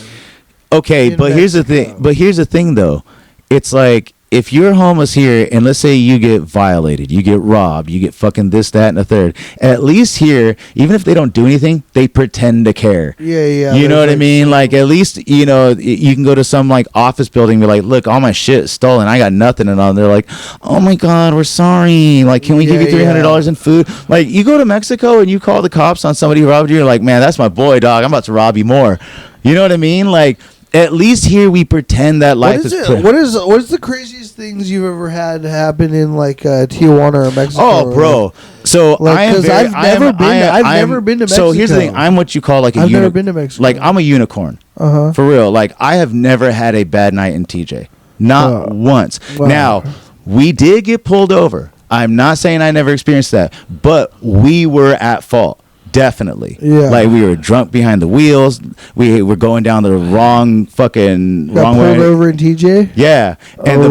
Okay, but here's the thing. But here's the thing, though. It's like, if you're homeless here, and let's say you get violated, you get robbed, you get fucking this, that, and the third. At least here, even if they don't do anything, they pretend to care. Yeah. You know what I mean? Like, at least, you know, you can go to some, like, office building and be like, look, all my shit is stolen. I got nothing. And all. They're like, oh, my God, we're sorry. Like, can we give you $300 in food? Like, you go to Mexico and you call the cops on somebody who robbed you. You're like, man, that's my boy, dog. I'm about to rob you more. You know what I mean? Like, at least here we pretend that life is. What is the craziest things you've ever had happen in like Tijuana or Mexico? Oh, bro. So like, I've never been to Mexico. So here's the thing. I'm what you call like a. I've never been to Mexico. Like, I'm a unicorn. For real. Like, I have never had a bad night in TJ. Not once. Wow. Now, we did get pulled over. I'm not saying I never experienced that, but we were at fault. Definitely. Yeah. Like, we were drunk behind the wheels. We were going down the wrong way. Pulled over in TJ? Yeah. And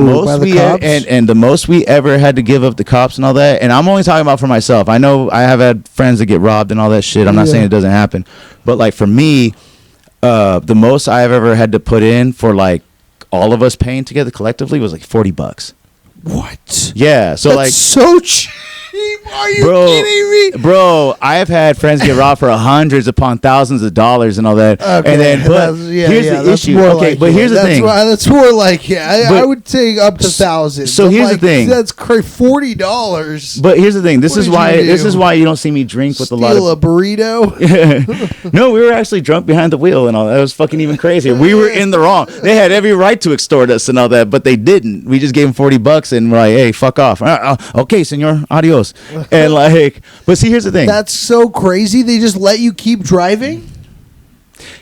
the most we ever had to give up the cops and all that. And I'm only talking about for myself. I know I have had friends that get robbed and all that shit. I'm not saying it doesn't happen. But like, for me, the most I've ever had to put in for like all of us paying together collectively was like $40. What? Yeah. So that's so cheap. Are you kidding me? Bro, I have had friends get robbed for hundreds upon thousands of dollars and all that. Okay, and then, but here's the issue. Okay, but here's the thing. That's more like I would take up to thousands. So here's the thing. That's crazy. $40. But here's the thing. This is why you don't see me drink with a lot of a burrito. No, we were actually drunk behind the wheel and all that. It was fucking even crazier. We were in the wrong. They had every right to extort us and all that, but they didn't. We just gave them $40 and we're like, hey, fuck off. Okay, senor, adios. And like, but see, here's the thing. That's so crazy. They just let you keep driving?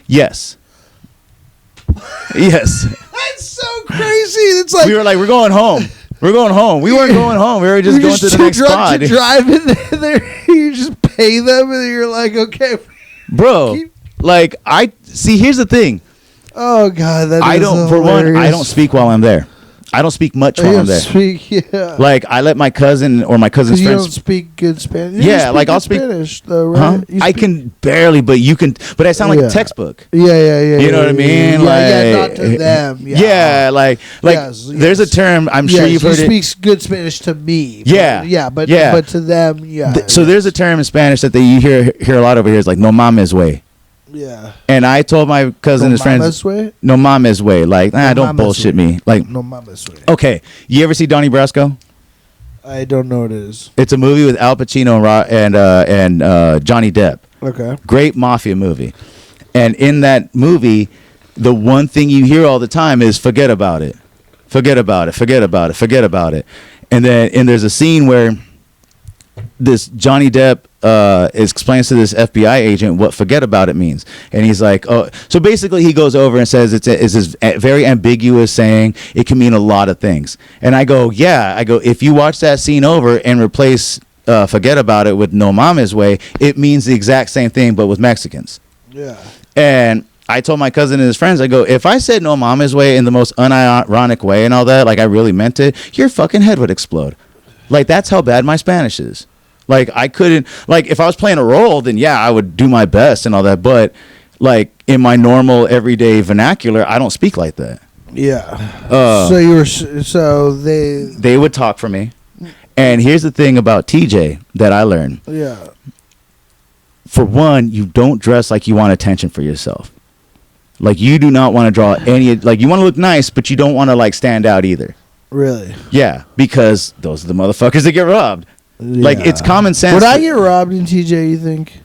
Yes. Yes. That's so crazy. It's like, we were like, we're going home. We're going home. We weren't going home. We were just going to the next spot. To drive in there. You just pay them and you're like, okay. Bro, like, here's the thing. Oh, God. That is hilarious. For one, I don't speak while I'm there. I don't speak much while I'm there. Like, I let my cousin or my cousin's friends. You don't speak good Spanish? Yeah, like, I'll speak Spanish, though, right? I can barely, but you can. But I sound like a textbook. Yeah. You know what I mean? Like, not to them. Yeah, like yes. There's a term, I'm sure you've heard it. He speaks good Spanish to me. But, but but to them, so there's a term in Spanish that you hear a lot over here. Is like, no mames way. Yeah. And I told my cousin and his friends, no mames way. Like, don't bullshit me. Like, no mames way. Okay. You ever see Donnie Brasco? I don't know what it is. It's a movie with Al Pacino and Johnny Depp. Okay. Great mafia movie. And in that movie, the one thing you hear all the time is forget about it. Forget about it. Forget about it. Forget about it. And there's a scene where this Johnny Depp explains to this FBI agent what forget about it means. And he's like, oh, so basically he goes over and says it's this very ambiguous saying. It can mean a lot of things. And I go, if you watch that scene over and replace forget about it with no mames way, it means the exact same thing, but with Mexicans. Yeah. And I told my cousin and his friends, I go, if I said no mames way in the most unironic way and all that, like I really meant it, your fucking head would explode. Like, that's how bad my Spanish is. Like, I couldn't, like, if I was playing a role, then yeah, I would do my best and all that. But, like, in my normal everyday vernacular, I don't speak like that. Yeah. They would talk for me. And here's the thing about TJ that I learned. Yeah. For one, you don't dress like you want attention for yourself. Like, you do not want to draw any, like, you want to look nice, but you don't want to, like, stand out either. Really? Yeah, because those are the motherfuckers that get robbed. Yeah. Like, it's common sense. Would I get robbed in TJ, you think?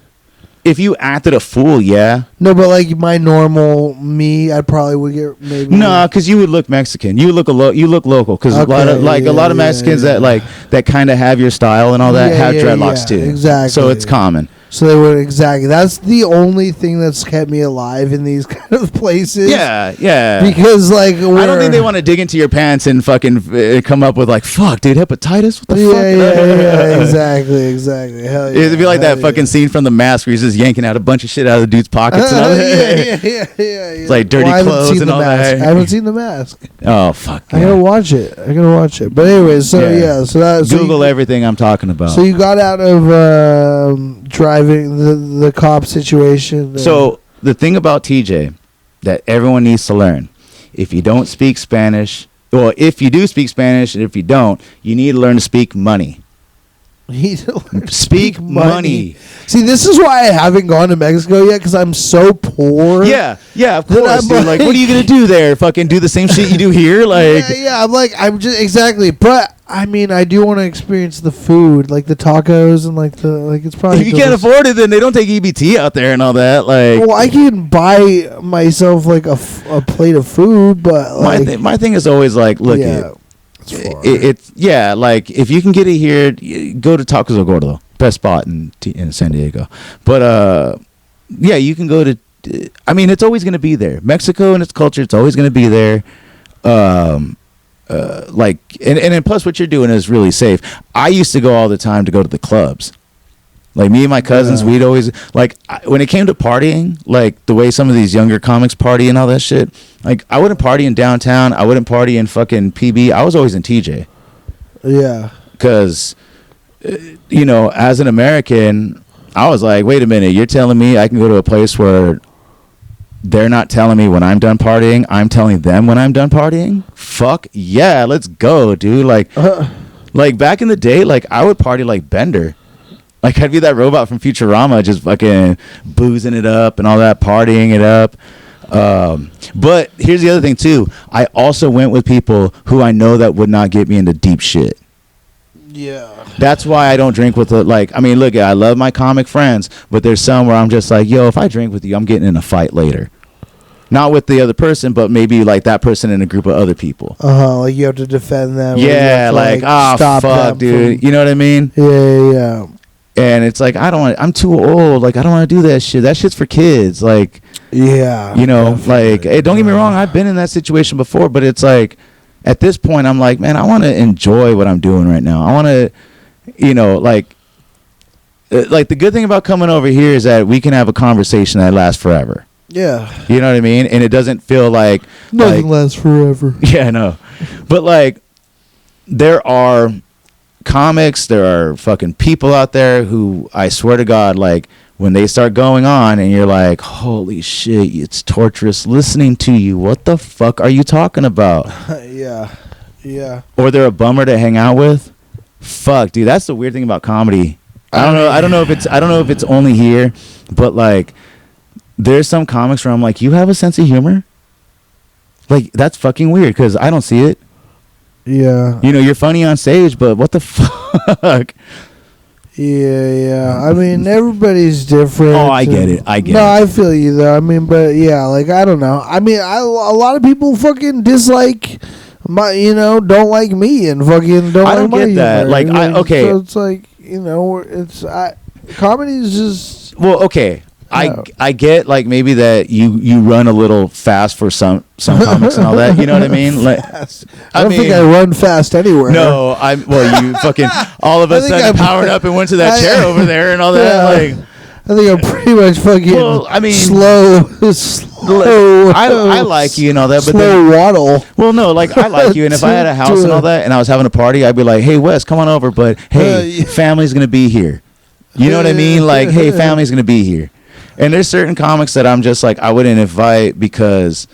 If you acted a fool, yeah. No, but like my normal me, I probably would get maybe. No, because you would look Mexican. You look local. Because a lot of Mexicans that kind of have your style and all that have dreadlocks too. Exactly. So it's common. So they would exactly. That's the only thing that's kept me alive in these kind of places. Yeah. Because like, I don't think they want to dig into your pants and fucking come up with like, fuck, dude, hepatitis. What the fuck? Yeah, exactly. Hell yeah. It'd be like that fucking scene from The Mask where he's just yanking out a bunch of shit out of the dude's pockets and all that. Yeah. It's like dirty clothes and all that. I haven't seen The Mask. Oh fuck. I gotta watch it. But anyways, so that Google everything I'm talking about. So you got out of driving the cop situation. So the thing about TJ that everyone needs to learn, if you don't speak Spanish, or if you do speak Spanish, and if you don't, you need to learn to speak money. Speak money. See, this is why I haven't gone to Mexico yet, because I'm so poor. Yeah, of course. Dude. Like, what are you gonna do there? Fucking do the same shit you do here? Like, I'm just exactly. But I mean, I do want to experience the food, like the tacos and it's probably. If you can't afford it, then they don't take EBT out there and all that. Like, well, I can buy myself like a plate of food, but like, my thing is always like, look at. It's like if you can get it here, go to Tacos El Gordo, best spot in San Diego. But you can go to. I mean, it's always going to be there. Mexico and its culture, it's always going to be there. And plus, what you're doing is really safe. I used to go all the time to go to the clubs. Like me and my cousins, we'd always when it came to partying, like the way some of these younger comics party and all that shit. Like I wouldn't party in downtown. I wouldn't party in fucking PB. I was always in TJ. Yeah. Because, as an American, I was like, wait a minute, you're telling me I can go to a place where they're not telling me when I'm done partying, I'm telling them when I'm done partying? Fuck yeah, let's go, dude. Like back in the day, like I would party like Bender. Like, I'd be that robot from Futurama just fucking boozing it up and all that, partying it up. But here's the other thing, too. I also went with people who I know that would not get me into deep shit. Yeah. That's why I don't drink with look, I love my comic friends, but there's some where I'm just like, yo, if I drink with you, I'm getting in a fight later. Not with the other person, but maybe like that person in a group of other people. Like you have to defend them. Yeah, fuck, dude. You know what I mean? Yeah. And it's like, I'm too old. Like, I don't want to do that shit. That shit's for kids. Like, yeah. Like, hey, don't get me wrong. I've been in that situation before, but it's like, at this point, I'm like, man, I want to enjoy what I'm doing right now. I want to, like the good thing about coming over here is that we can have a conversation that lasts forever. Yeah. You know what I mean? And it doesn't feel like. Nothing lasts forever. Yeah, I know. But, like, there are comics, there are fucking people out there who I swear to God, like when they start going on and you're like, holy shit, it's torturous listening to you. What the fuck are you talking about? Yeah. Or they're a bummer to hang out with. Fuck, dude, that's the weird thing about comedy. I don't know if it's only here, but like there's some comics where I'm like, you have a sense of humor? Like that's fucking weird because I don't see it. Yeah. You're funny on stage, but what the fuck? Yeah. I mean, everybody's different. Oh, I get it. No, I feel you, though. I mean, but yeah, like, I don't know. I mean, a lot of people fucking dislike don't like me and fucking don't like my humor. I don't get that. Like, okay. So it's like, comedy is just... Well, okay. I get like maybe that you run a little fast for some comics and all that. You know what I mean? Like, I don't think I run fast anywhere. No, you fucking all of a sudden powered up and went to that chair over there and all that. Yeah, like, I think I'm pretty much fucking slow. I like you and all that, but slow waddle. Well, no, like I like you, and if I had a house and all that, and I was having a party, I'd be like, "Hey, Wes, come on over," but hey, family's gonna be here. You know what I mean? Like, hey, family's gonna be here. And there's certain comics that I'm just like I wouldn't invite because,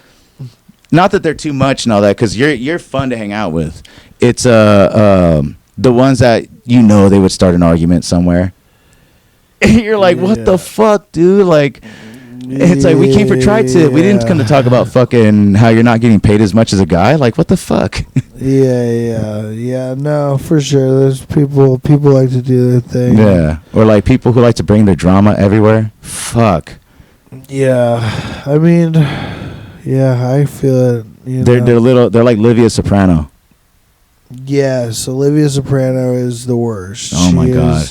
not that they're too much and all that, because you're fun to hang out with. It's the ones that they would start an argument somewhere. And you're like, what the fuck, dude? Like, it's like we came for tri-tip. We didn't come to talk about fucking how you're not getting paid as much as a guy. Like, what the fuck? Yeah. No, for sure. There's people like to do their thing. Yeah, or like people who like to bring their drama everywhere. Fuck. Yeah, I mean, I feel it. They're like Livia Soprano. Yes, Olivia Soprano is the worst. Oh my God.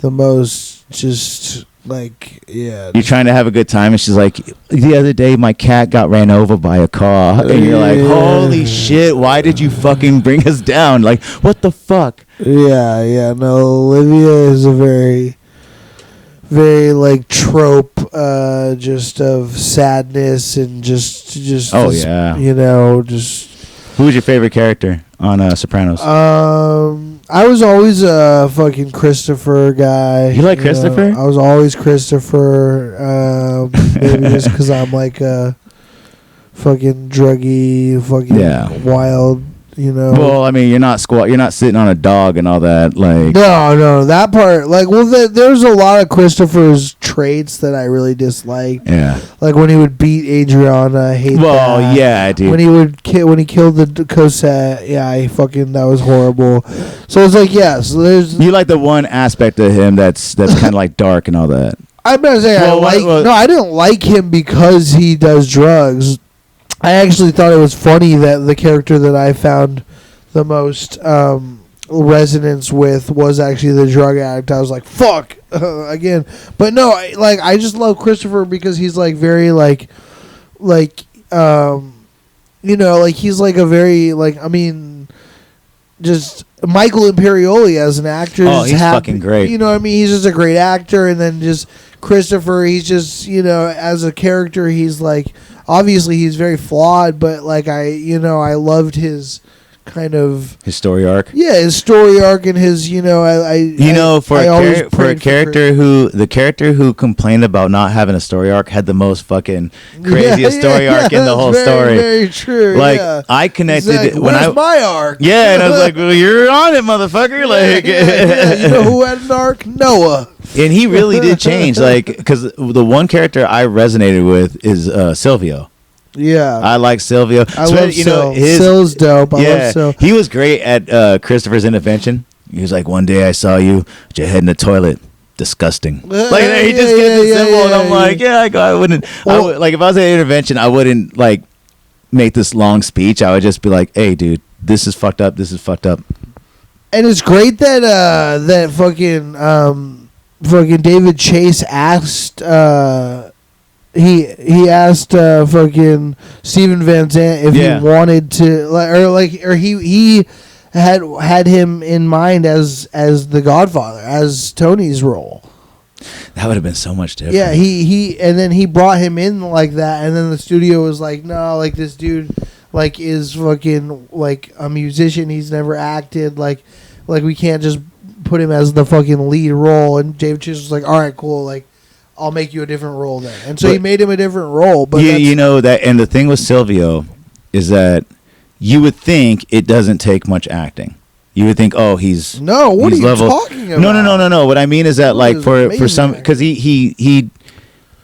the most just like You're trying to have a good time, and she's like, the other day my cat got ran over by a car, and you're like, holy shit, why did you fucking bring us down? Like, what the fuck? Yeah. No, Olivia is a very, very like trope, just of sadness and just. Oh yeah. Just. Who was your favorite character on Sopranos? I was always a fucking Christopher guy. You like Christopher? I was always Christopher. Maybe just because I'm like a fucking druggy, fucking wild. Well, I mean, you're not sitting on a dog and all that. Like, no, that part. Like, well, there's a lot of Christopher's traits that I really disliked. Yeah, like when he would beat Adriana. I hate that. Well, yeah, dude. When he killed the Cosette. Yeah, that was horrible. So it's like, so there's. You like the one aspect of him that's kind of like dark and all that. I'm not saying no, I didn't like him because he does drugs. I actually thought it was funny that the character that I found the most resonance with was actually the drug addict. I was like, fuck, again. But no, I just love Christopher because he's like very like he's like a very just Michael Imperioli as an actor. Oh, he's fucking great. You know what I mean? He's just a great actor. And then just Christopher, he's just, as a character, he's like, obviously he's very flawed, but like I loved his kind of his story arc. Yeah, his story arc and his for a character who complained about not having a story arc had the most fucking craziest story arc in the whole story. Very true. Like I connected where's my arc? Yeah, and I was like, well, you're on it, motherfucker. Like, you know who had an arc? Noah. And he really did change, like, because the one character I resonated with is Silvio. Yeah, I like Silvio. I love Sil. Sil's dope. I love Sil. He was great at Christopher's intervention. He was like, one day I saw you with your head in the toilet. Disgusting. Like he just gets it simple, and I'm like, I wouldn't. Like if I was at intervention, I wouldn't like make this long speech. I would just be like, hey, dude, this is fucked up. This is fucked up. And it's great that that fucking David Chase asked. He asked fucking Steven Van Zandt if he wanted to he had him in mind as the Godfather, as Tony's role. That would have been so much different. Yeah, he and then he brought him in like that, and then the studio was like, no, like this dude like is fucking like a musician. He's never acted. Like we can't just put him as the fucking lead role. And David Chase was like, all right, cool, like I'll make you a different role then. And so he made him a different role. But you know that, and the thing with Silvio is that you would think it doesn't take much acting. You would think, oh, he's no. What are you talking about? No. What I mean is that like for some, because he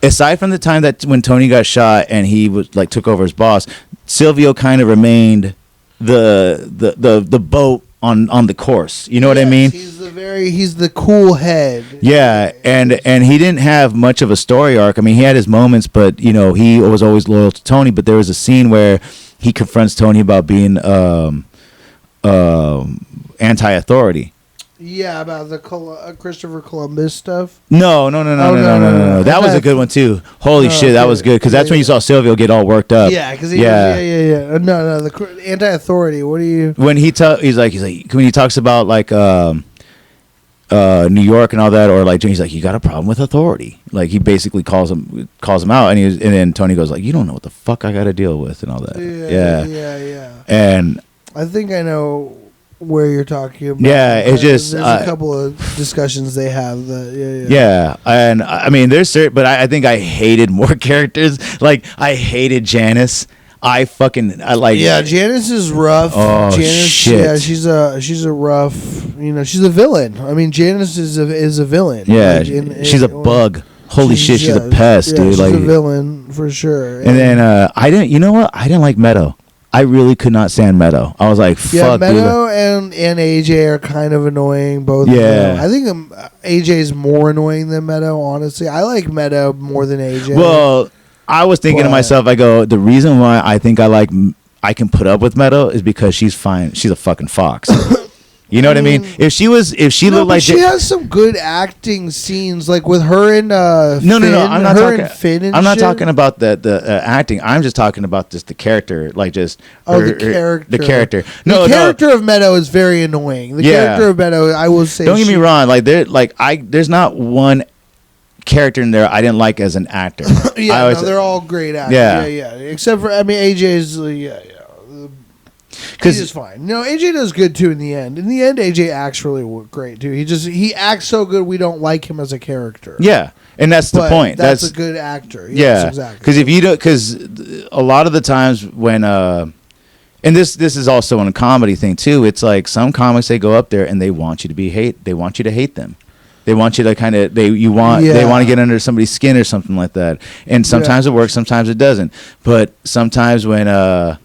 aside from the time that when Tony got shot and he was like took over as boss, Silvio kind of remained the boat on the course. You know what I mean? He's the cool head. Yeah, and he didn't have much of a story arc. I mean, he had his moments, but he was always loyal to Tony. But there was a scene where he confronts Tony about being anti-authority. Yeah, about the Christopher Columbus stuff. No. That was a good one too. Holy shit, that was good because that's when you saw Silvio get all worked up. Yeah, because yeah. No, the anti-authority. What do you? When he's like when he talks about like New York and all that, or like he's like, you got a problem with authority. Like he basically calls him out, and then Tony goes like, you don't know what the fuck I got to deal with and all that. Yeah. And I think I know where you're talking about. Yeah, it's just there's a couple of discussions they have that. Yeah, and I mean there's certain, but I think I hated more characters. Like I hated Janice. I like. Yeah, Janice is rough. Oh Janice, shit! Yeah, she's a rough. She's a villain. I mean, Janice is a villain. Yeah, she's a bug. Holy shit, she's a pest, dude. She's like a villain for sure. And then I didn't. You know what? I didn't like Meadow. I really could not stand Meadow. I was like, fuck, Meadow and AJ are kind of annoying, both of them. I think AJ's more annoying than Meadow, honestly. I like Meadow more than AJ. Well, I was thinking to myself, I go, the reason why I think I can put up with Meadow is because she's fine. She's a fucking fox. You know what I mean? If she looked like she has some good acting scenes, like with her and no, I'm not talking. Finn and I'm not shit. talking about the acting. I'm just talking about just the character, like just the character. The character. The character of Meadow is very annoying. The character of Meadow, I will say. Don't get me wrong. Like there's not one character in there I didn't like as an actor. They're all great actors. Yeah. Except for AJ's. Because he's fine. No, AJ does good too in the end. In the end, AJ acts really great too. He acts so good we don't like him as a character. Yeah, and that's the point. That's a good actor. Yes, yeah, exactly. Because if you don't, because a lot of the times when and this is also a comedy thing too. It's like some comics, they go up there and they want you to they want you to hate them. They want you to kind of they want to get under somebody's skin or something like that. And sometimes it works, sometimes it doesn't. But sometimes when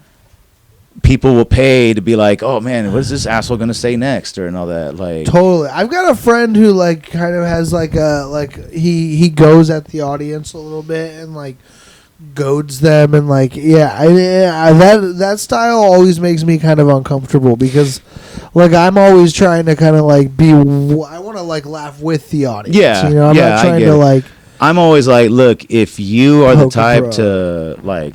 people will pay to be like, oh man, what is this asshole gonna say next, or and all that. Like totally. I've got a friend who like kind of has he goes at the audience a little bit and like goads them and like that style always makes me kind of uncomfortable because like I'm always trying to kind of like I want to like laugh with the audience. Yeah, you know, I'm not trying to like. I'm always like, look, if you are the type to like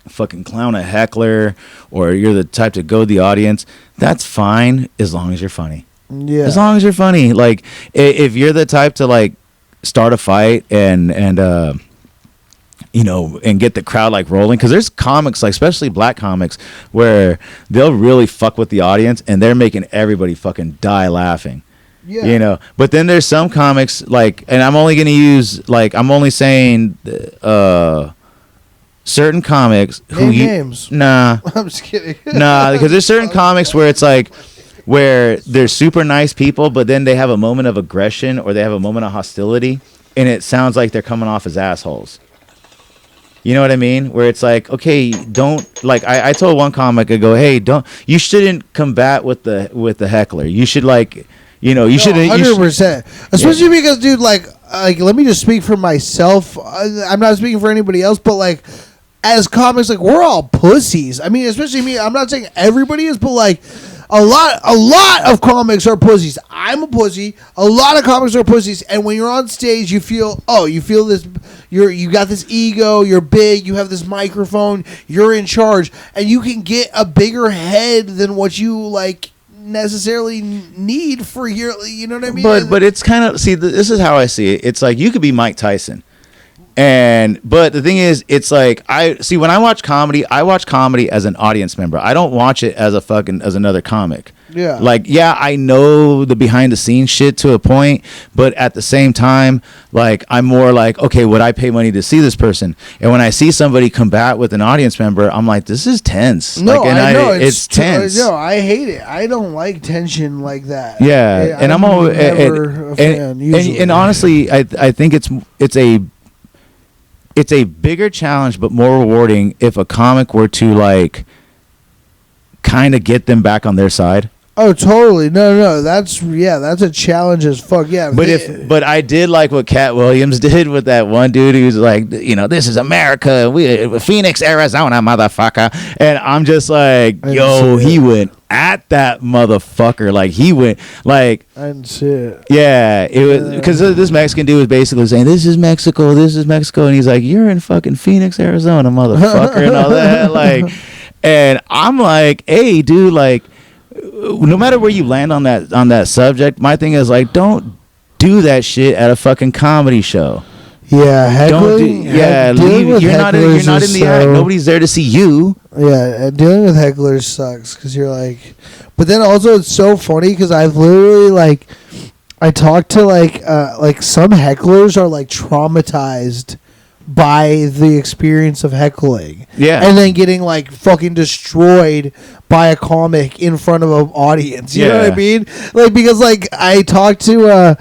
fucking clown a heckler or you're the type to goad the audience, that's fine as long as you're funny. Yeah, as long as you're funny. Like if you're the type to like start a fight and and get the crowd like rolling, because there's comics, like especially black comics, where they'll really fuck with the audience and they're making everybody fucking die laughing. Yeah. But then there's some comics like, and I'm only saying certain comics names. Nah. I'm just kidding. Nah, because there's certain comics where it's like where they're super nice people, but then they have a moment of aggression or they have a moment of hostility, and it sounds like they're coming off as assholes. You know what I mean? Where it's like, okay, don't like. I told one comic, I go, hey, you shouldn't combat with the heckler. You should like, you should 100%. Especially because, dude, like let me just speak for myself. I'm not speaking for anybody else, but like as comics, like we're all pussies. I mean, especially me. I'm not saying everybody is, but like a lot of comics are pussies. I'm a pussy. A lot of comics are pussies. And when you're on stage, you feel this. You got this ego. You're big. You have this microphone. You're in charge, and you can get a bigger head than what you like necessarily need for your. You know what I mean? But it's kind of this is how I see it. It's like you could be Mike Tyson. But the thing is, it's like when I watch comedy as an audience member. I don't watch it as as another comic. Yeah. Like, I know the behind the scenes shit to a point, but at the same time, like I'm more like, okay, would I pay money to see this person? And when I see somebody combat with an audience member, I'm like, this is tense. No, like, I know it's tense. No, I hate it. I don't like tension like that. Yeah, and I'm always a fan. And honestly, I think it's a bigger challenge, but more rewarding if a comic were to like kind of get them back on their side. Oh, totally. No. That's a challenge as fuck. Yeah. But I did like what Cat Williams did with that one dude who's like, this is America. We Phoenix, Arizona, motherfucker. And I'm just like, yo, he went at that motherfucker. Like he went like. I didn't see it. Yeah, it was because this Mexican dude was basically saying, "This is Mexico, and he's like, "You're in fucking Phoenix, Arizona, motherfucker," and all that. Like, and I'm like, "Hey, dude, like." No matter where you land on that subject, my thing is like, don't do that shit at a fucking comedy show. Yeah, heckling. Leave. You're not in the act. Nobody's there to see you. Yeah, dealing with hecklers sucks because you're like, but then also it's so funny because I've literally like, I talked to like some hecklers are like traumatized by the experience of heckling. Yeah. And then getting like fucking destroyed by a comic in front of an audience. You know what I mean? Like, because like I talked to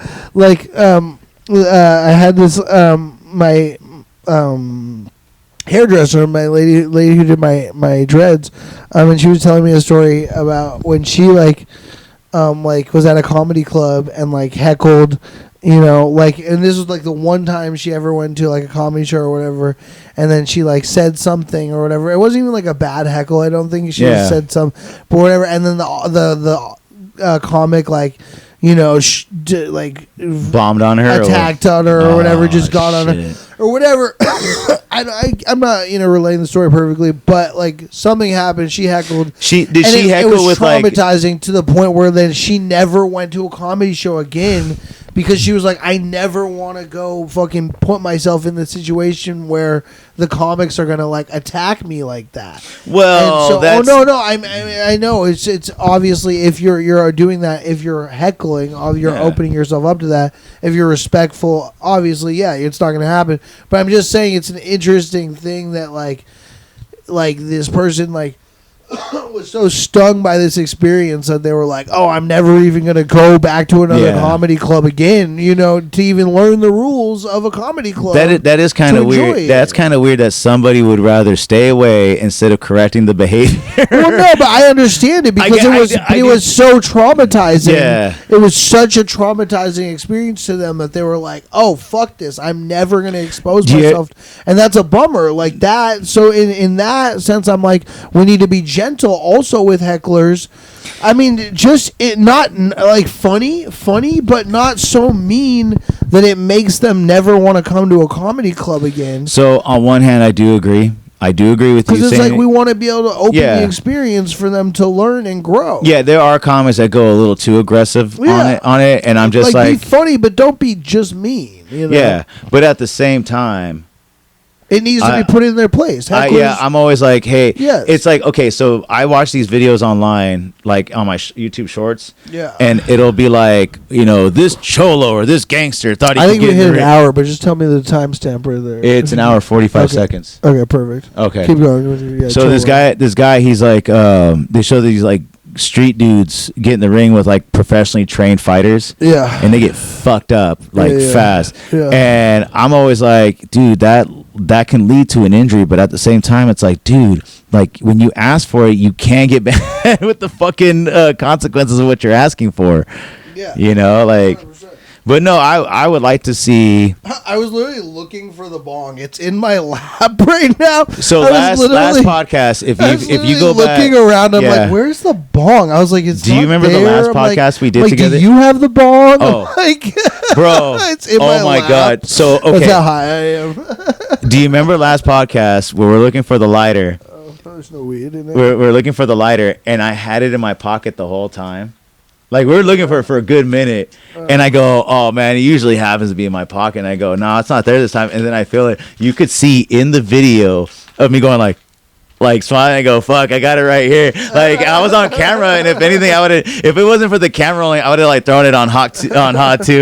I had this my hairdresser, my lady who did my dreads, and she was telling me a story about when she like was at a comedy club and like heckled, and this was like the one time she ever went to like a comedy show or whatever, and then she like said something or whatever. It wasn't even like a bad heckle. I don't think she just said some, but whatever. And then the comic like, you know, bombed on her, attacked on her, or whatever, just got on her, or whatever. I'm not, you know, relaying the story perfectly, but like something happened. She heckled. She heckle it was with traumatizing to the point where then she never went to a comedy show again because she was like, I never want to go fucking put myself in the situation where the comics are gonna like attack me like that. Well, so, I know it's obviously if you're doing that, if you're heckling, you're opening yourself up to that. If you're respectful, obviously, yeah, it's not gonna happen. But I'm just saying it's an interesting thing that like this person like was so stung by this experience that they were like, oh, I'm never even going to go back to another comedy club again, you know, to even learn the rules of a comedy club. That is kind of weird. That's kind of weird that somebody would rather stay away instead of correcting the behavior. Well, no, but I understand it because it was so traumatizing. Yeah. It was such a traumatizing experience to them that they were like, oh, fuck this. I'm never going to expose myself. And that's a bummer like that. So in that sense, I'm like, we need to be gentle also with hecklers. I mean, just it not like funny, but not so mean that it makes them never want to come to a comedy club again. So on one hand, I do agree with you. Because it's like we want to be able to open the experience for them to learn and grow. Yeah, there are comics that go a little too aggressive on it, and I'm just like be funny, but don't be just mean. You know? Yeah, but at the same time, it needs to be put in their place. I'm always like, hey, it's like, okay, so I watch these videos online, like on my YouTube Shorts, and it'll be like, you know, this cholo or this gangster thought he could get in the ring. I think we hit an hour, but just tell me the timestamp right there. It's an hour 45 seconds. Okay, perfect. Okay, keep going. So this guy, he's like, they show these like street dudes get in the ring with like professionally trained fighters, and they get fucked up like fast, and I'm always like, dude, that can lead to an injury, but at the same time, it's like, dude, like when you ask for it, you can't get back with the fucking consequences of what you're asking for. Yeah, you know, like. 100%. But no, I would like to see. I was literally looking for the bong. It's in my lap right now. So last podcast, if you go back, looking around, I'm like, "Where's the bong?" I was like, "It's." Do you remember the last podcast we did together? Do you have the bong? Oh, like, bro! It's in my my lap. god! So okay, that's how high I am. Do you remember last podcast where we're looking for the lighter? There's no weed in it. We're looking for the lighter, and I had it in my pocket the whole time. Like, we were looking for a good minute, and I go, oh, man, it usually happens to be in my pocket. And I go, no, it's not there this time. And then I feel it. You could see in the video of me going like smiling. I go, fuck, I got it right here. Like, I was on camera, and if anything, if it wasn't for the camera only, I would have, like, thrown it on Hawk 2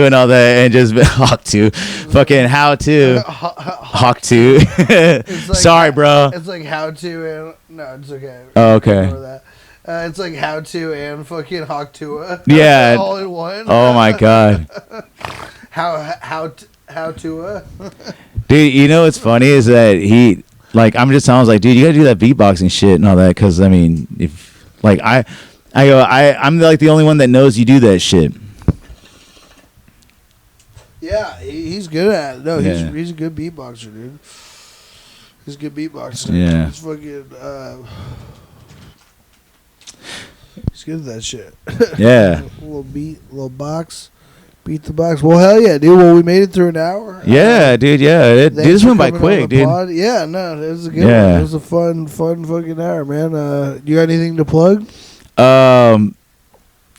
and all that, and just Hawk 2. Fucking How To. Hawk 2. Like, sorry, bro. It's like How To, and no, it's okay. Oh, okay. It's like How To and fucking Hawk Tua. Yeah. All in one. Oh, my God. How Tua. Dude, you know what's funny is that he, like, I'm like, dude, you gotta do that beatboxing shit and all that, because, I mean, if, like, I'm like the only one that knows you do that shit. Yeah, he's good at it. No, he's a good beatboxer, dude. He's a good beatboxer. Yeah. He's fucking, he's good at that shit. Yeah. little box. Beat the box. Well, hell yeah, dude. Well, we made it through an hour. Yeah, dude. Yeah, this went by quick, dude. Pod. Yeah, no, it was a good one. It was a fun fucking hour, man. You got anything to plug?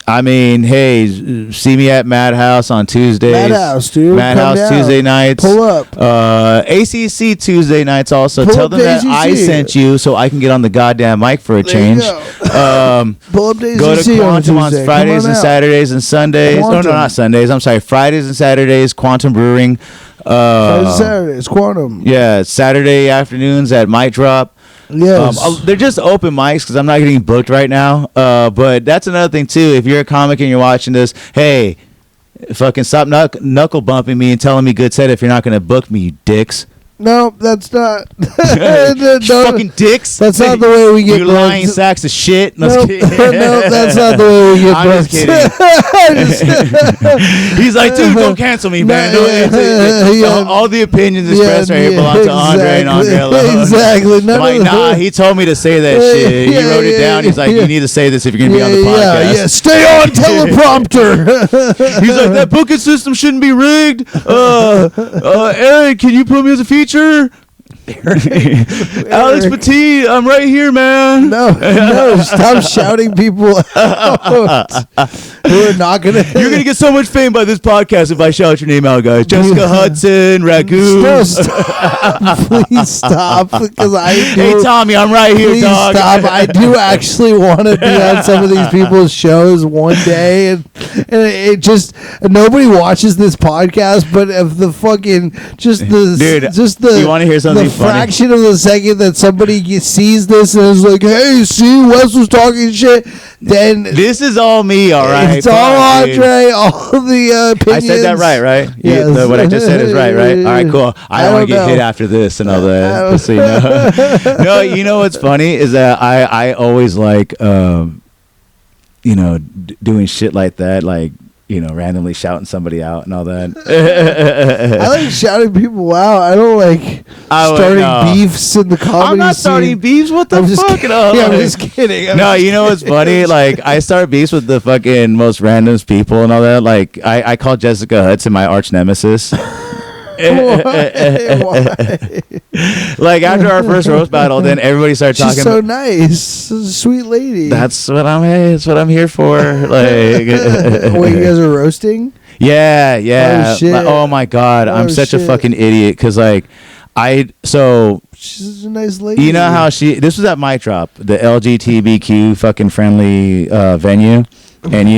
I mean, hey, see me at Madhouse on Tuesdays. Madhouse, dude. Madhouse Tuesday nights. Pull up. ACC Tuesday nights also. Tell them that I sent you so I can get on the goddamn mic for a change. Pull up to ACC. Go to Quantum on Fridays and Saturdays and Sundays. Quantum. No, not Sundays. I'm sorry. Fridays and Saturdays, Quantum Brewing. Fridays and Saturdays, Quantum. Yeah, Saturday afternoons at Mic Drop. Yes. They're just open mics because I'm not getting booked right now. But that's another thing, too. If you're a comic and you're watching this, hey, fucking stop knuckle bumping me and telling me good set if you're not going to book me, you dicks. No, that's not. Fucking dicks. That's not the way we get you blunts. lying sacks of shit. No, Nope. No, that's not the way we get I'm blunts. just kidding. He's like, dude, don't cancel me, man. No, all the opinions expressed right here belong to Andre and Andre alone. Exactly. I'm like, nah, he told me to say that shit. He wrote it down. He's like, you need to say this if you're going to be on the podcast. Yeah, stay on teleprompter. He's like, that booking system shouldn't be rigged. Eric, can you put me as a feature? Alex Petit, I'm right here, man. No, stop shouting people out who are not gonna. You're gonna get so much fame by this podcast if I shout your name out, guys. Jessica Hudson, Ragu. No, stop. Please stop, because Hey, Tommy, I'm right here, please dog. Stop. I do actually want to be on some of these people's shows one day, and it just nobody watches this podcast, but if the fucking you want to hear something the fraction of a second that somebody sees this and is like, hey, see, Wes was talking shit, then this is all me, all right? It's all Andre, all the opinions. I said that right? Yes. What I just said is right? All right, cool. I don't want to get hit after this and all that. Just so you know. No, you know what's funny is that I always like, doing shit like that, like, randomly shouting somebody out and all that. I like shouting people out. I don't like starting beefs in the comedy I'm not scene. starting beefs. What the fuck? I'm just kidding. You know what's funny? Like, I start beefs with the fucking most random people and all that. Like, I call Jessica Hudson my arch nemesis. Why? Like, after our first roast battle, then everybody started talking. She's so nice, a sweet lady. That's what I'm here for. Like, wait, you guys are roasting? Yeah. Oh, shit. Oh my god, I'm such a fucking idiot because she's a nice lady. You know how this was at My Drop, the LGBTQ fucking friendly venue. And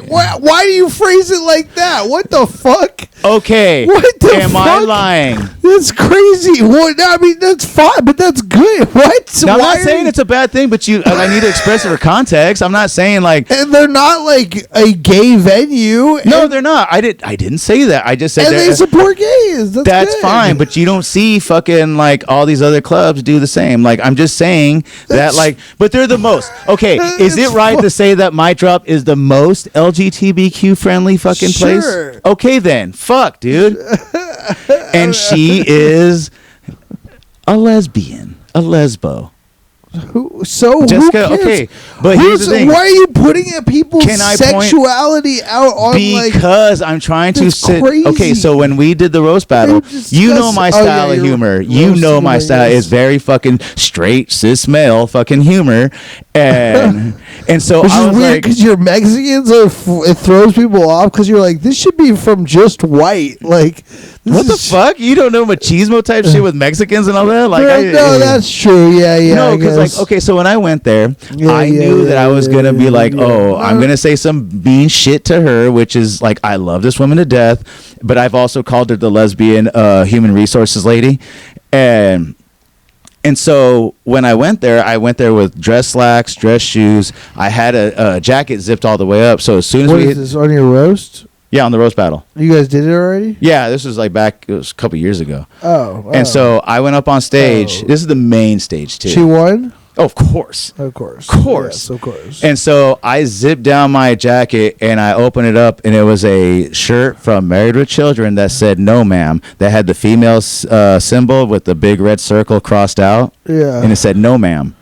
why do you phrase it like that? What the fuck? Okay. What the Am fuck? I lying? That's crazy. I mean, that's fine, but that's good. What? Now, I'm not saying it's a bad thing, but I need to express it for context. I'm not saying like. And they're not like a gay venue. No, they're not. I didn't say that. I just said and they support gays. That's good. Fine, but you don't see fucking like all these other clubs do the same. Like, I'm just saying that but they're the most. Okay, is it right to say that My Drop is the most LGBTQ friendly fucking place? Okay, then. Fuck, dude. And she is a lesbian, a lesbo. Jessica, okay, but here's the thing. Why are you putting people's sexuality out on because I'm trying to sit. Crazy. Okay, so when we did the roast battle, you know my style of humor. You know my style is very fucking straight cis male fucking humor, and so which I was is weird because you're Mexicans. It throws people off because you're like, this should be from just white. Like, what the fuck? You don't know machismo type shit with Mexicans and all that? Like, no, that's true. Yeah. No, because okay, so when I went there, I knew that I was gonna be like, I'm gonna say some mean shit to her, which is like, I love this woman to death, but I've also called her the lesbian human resources lady, and so when I went there with dress slacks, dress shoes. I had a jacket zipped all the way up, so as soon as is this on your roast? Yeah, on the roast battle. You guys did it already? Yeah, this was like it was a couple years ago. Oh. And so I went up on stage. This is the main stage too. She won? Oh, of course. Yes, of course. And so I zipped down my jacket and I opened it up, and it was a shirt from Married with Children that said "No, ma'am." That had the female symbol with the big red circle crossed out. Yeah. And it said "No, ma'am."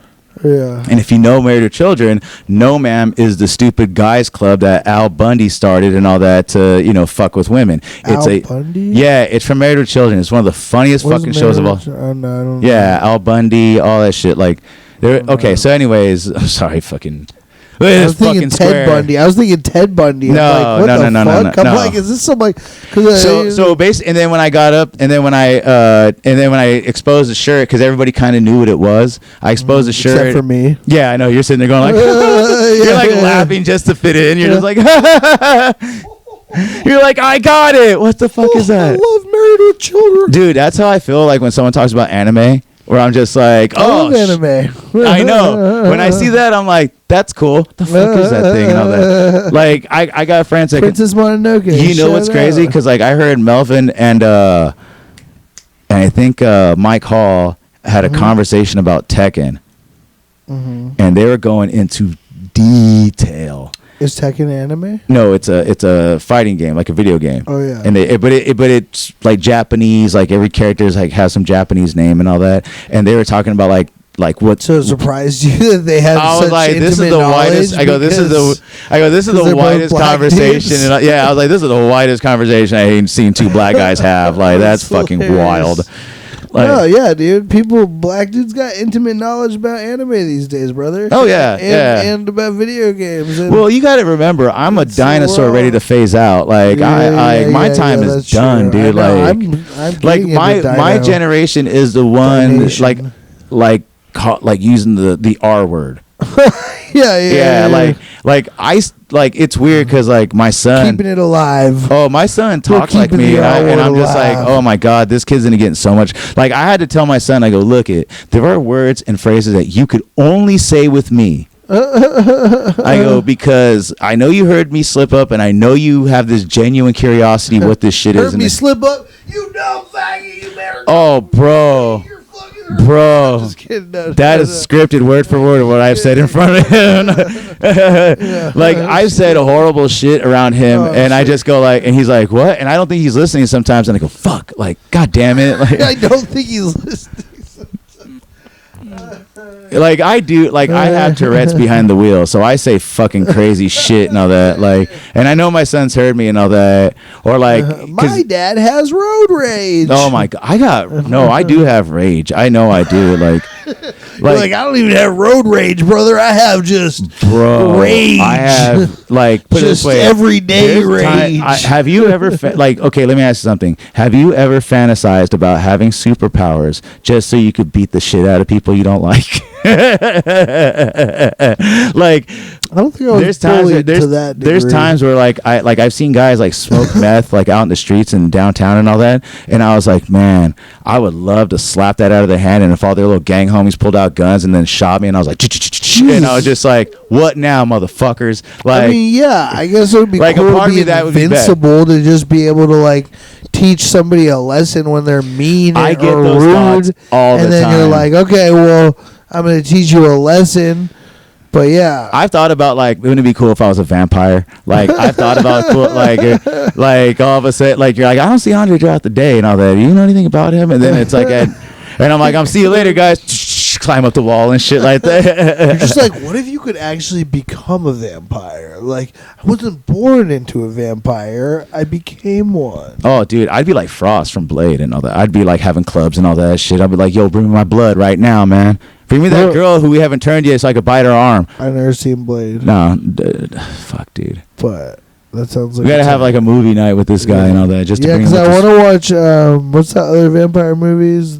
Yeah. And if you know Married with Children, No Ma'am is the stupid guys club that Al Bundy started and all that to, fuck with women. Al Bundy? Yeah, it's from Married with Children. It's one of the funniest fucking shows of all. No, I don't know. Al Bundy, all that shit. Like, okay, so anywain, I'm sorry, fucking. I was thinking Ted Bundy. I was thinking Ted Bundy. No. I'm like, is this some like? So basically, and then when I got up, and then when I exposed the shirt, because everybody kind of knew what it was. I exposed the shirt. Except for me. Yeah, I know. You're sitting there going like, you're like laughing just to fit in. You're just like, you're like, I got it. What the fuck is that? I love Married with Children. Dude, that's how I feel like when someone talks about anime. Where I'm just like, I love anime. I know. When I see that, I'm like, that's cool. The fuck is that thing and all that? Like, I got friends that Princess Mononoke. You know what's crazy? Because like I heard Melvin and and I think Mike Hall had a conversation about Tekken, and they were going into detail. Is Tekken anime? No, it's a fighting game, like a video game. Oh yeah. And but it's like Japanese, like every character is like has some Japanese name and all that. And they were talking about like what. So it surprised you that they had I was such like, this is the intimate widest. I go, this is the widest conversation. Dudes. And I was like, this is the widest conversation I ain't seen two black guys have. Like that's fucking wild. Like, oh yeah, dude. Black dudes got intimate knowledge about anime these days, brother. Oh yeah, and about video games. And well, you got to remember, I'm a dinosaur ready to phase out. Like my time is done, dude. Like my generation is the one like using the R word. yeah. Like it's weird because like my son keeping it alive. Oh, my son talks like me, and I'm just like, oh my god, this kid's gonna get in so much. Like I had to tell my son, I go, look, there are words and phrases that you could only say with me. I go, because I know you heard me slip up, and I know you have this genuine curiosity what this shit is. Heard me slip up, you dumb faggot, you better. Oh, bro. Bro, just kidding, that is scripted word for word of what I've said in front of him. Like I've said horrible shit around him, and I just go like, and he's like, "What?" And I don't think he's listening sometimes, and I go, "Fuck!" Like, God damn it! Like, I don't think he's listening. Like I do, like I have Tourette's behind the wheel, so I say fucking crazy shit and all that. Like, and I know my son's heard me and all that, or like my dad has road rage. Oh my god, I do have rage. I know I do. Like I don't even have road rage, brother. I have just rage. I have like put just it this way, everyday rage. Have you ever like? Okay, let me ask you something. Have you ever fantasized about having superpowers just so you could beat the shit out of people you don't like? Like I don't think I was to that degree. There's times where I've seen guys like smoke meth like out in the streets and downtown and all that, and I was like, man, I would love to slap that out of their hand, and if all their little gang homies pulled out guns and then shot me, and I was like, and I was just like, what now, motherfuckers? Like, I mean, yeah, I guess it would be like cool a part to of be me that would be invincible to just be able to like teach somebody a lesson when they're mean I get or those rude, thoughts all and the then time. you're like, okay, well, I'm going to teach you a lesson. But yeah, I've thought about like, wouldn't it be cool if I was a vampire? Like I've thought about cool, like all of a sudden, like you're like, I don't see Andre throughout the day and all that. Do you know anything about him? And then it's like, and I'm like, see you later, guys. Climb up the wall and shit like that. You're just like, what if you could actually become a vampire? Like, I wasn't born into a vampire. I became one. Oh, dude, I'd be like Frost from Blade and all that. I'd be like having clubs and all that shit. I'd be like, yo, bring me my blood right now, man. Bring me that girl who we haven't turned yet so I could bite her arm. I've never seen Blade. No, fuck, dude. But that sounds like we gotta have like a movie night with this guy and all that. Just to bring because I want to watch. What's that other vampire movies?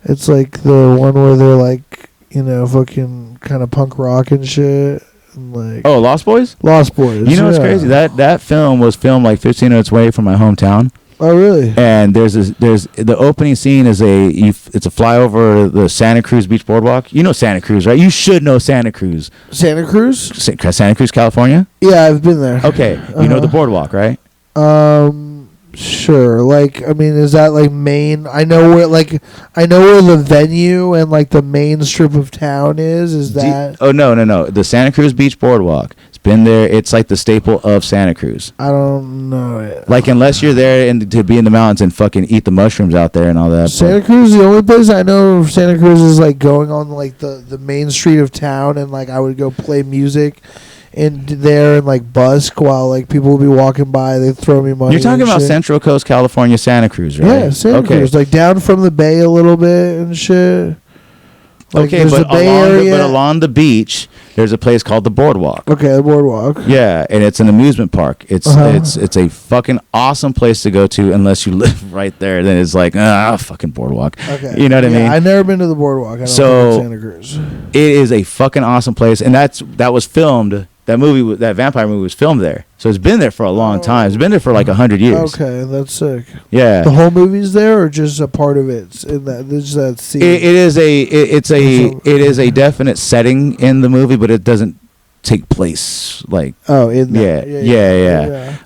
It's like the one where they're like, fucking kind of punk rock and shit. And like, oh, Lost Boys? Lost Boys. You know what's crazy? That film was filmed like 15 minutes away from my hometown. Oh, really? And there's the opening scene is it's a flyover the Santa Cruz Beach Boardwalk. You know Santa Cruz, right? You should know Santa Cruz. Santa Cruz? Santa Cruz, California? Yeah, I've been there. Okay. You know the boardwalk, right? Sure. Like, I mean, is that like main? I know where the venue and like the main strip of town is. Is that? No. The Santa Cruz Beach Boardwalk. It's been there. It's like the staple of Santa Cruz. I don't know it. Like, unless you're there and to be in the mountains and fucking eat the mushrooms out there and all that. Santa Cruz, the only place I know of Santa Cruz is like going on like the main street of town, and like I would go play music in there and like busk while like people would be walking by. They'd throw me money. You're talking about Central Coast, California, Santa Cruz, right? Yeah, Santa Cruz, like down from the bay a little bit and shit. Like, okay, but along the beach, there's a place called the Boardwalk. Okay, the Boardwalk. Yeah, and it's an amusement park. It's a fucking awesome place to go to unless you live right there. Then it's like fucking Boardwalk. Okay, you know what I mean? I've never been to the Boardwalk. I don't think it's Santa Cruz. It is a fucking awesome place, and that was filmed. That vampire movie was filmed there, so it's been there for a long time. It's been there for like 100 years. Okay, that's sick. Yeah, the whole movie's there, or just a part of it in that? Just that scene. It is a definite setting in the movie, but it doesn't take place like. Oh, in that. Yeah.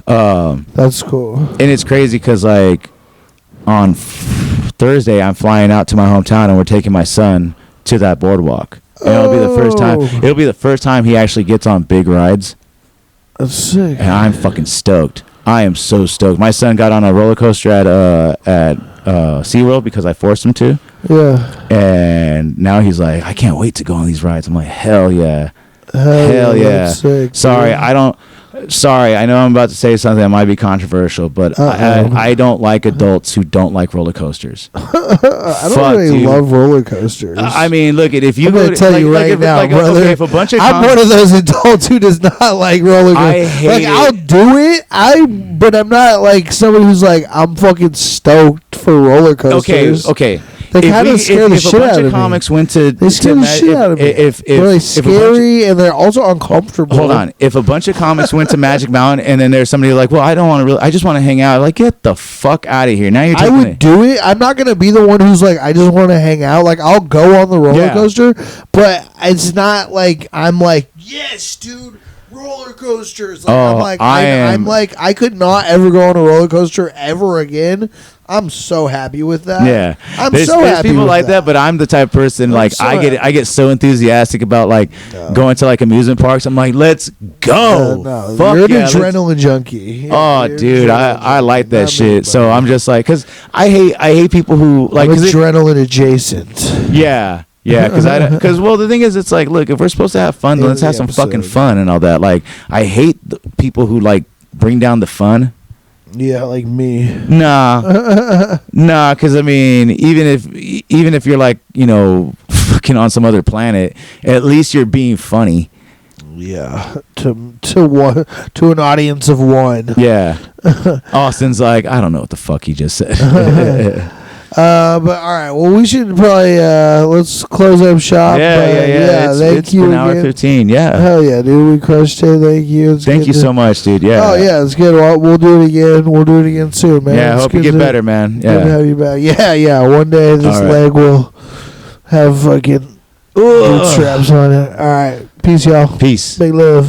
That's cool. And it's crazy because like on Thursday, I'm flying out to my hometown, and we're taking my son to that boardwalk. And it'll be the first time. It'll be the first time he actually gets on big rides. That's sick. And I'm fucking stoked. I am so stoked. My son got on a roller coaster at SeaWorld because I forced him to. Yeah. And now he's like, I can't wait to go on these rides. I'm like, hell yeah. Hell yeah. Sick, Sorry, I know I'm about to say something that might be controversial, but I don't like adults who don't like roller coasters. I don't really love roller coasters. I mean, look, if you I'm going to tell you right now, brother. Okay, if a bunch of I'm one of those adults who does not like roller coasters. I hate it. I'll do it, but I'm not like somebody who's like, I'm fucking stoked for roller coasters. Okay. They kind of scare the shit out of me. If a bunch of comics went to... They scare the shit out of me. They're like scary, and they're also uncomfortable. Hold on. If a bunch of comics went to Magic Mountain, and then there's somebody like, well, I don't want to I just want to hang out. Like, get the fuck out of here. Now you're taking I would do it. I'm not going to be the one who's like, I just want to hang out. Like, I'll go on the roller coaster, but it's not like I'm like, yes, dude. Roller coasters. Like, I'm like, I could not ever go on a roller coaster ever again. I'm so happy with that. Yeah, there's people like that, but I'm the type of person I get so enthusiastic about going to like amusement parks. I'm like, let's go. You're an adrenaline junkie. Dude, I like that shit. So I'm just like, because I hate people who like adrenaline adjacent. Yeah. Yeah, because well, the thing is, it's like, look, if we're supposed to have fun, then let's have some fucking fun and all that. Like, I hate the people who like bring down the fun. Yeah, like me. Nah, because I mean, even if you're like, fucking on some other planet, at least you're being funny. Yeah, to an audience of one. Yeah, Austin's like, I don't know what the fuck he just said. But all right, well, we should probably let's close up shop. Yeah. Thank you. It's been an hour 15. Yeah. Hell yeah, dude. We crushed it. Thank you. Thank you so much, dude. Yeah. Oh yeah, it's good. We'll do it again. We'll do it again soon, man. Yeah. I hope you get better, man. Yeah. Good to have you back. Yeah. One day this leg will have fucking bootstraps on it. All right. Peace, y'all. Peace. Big love.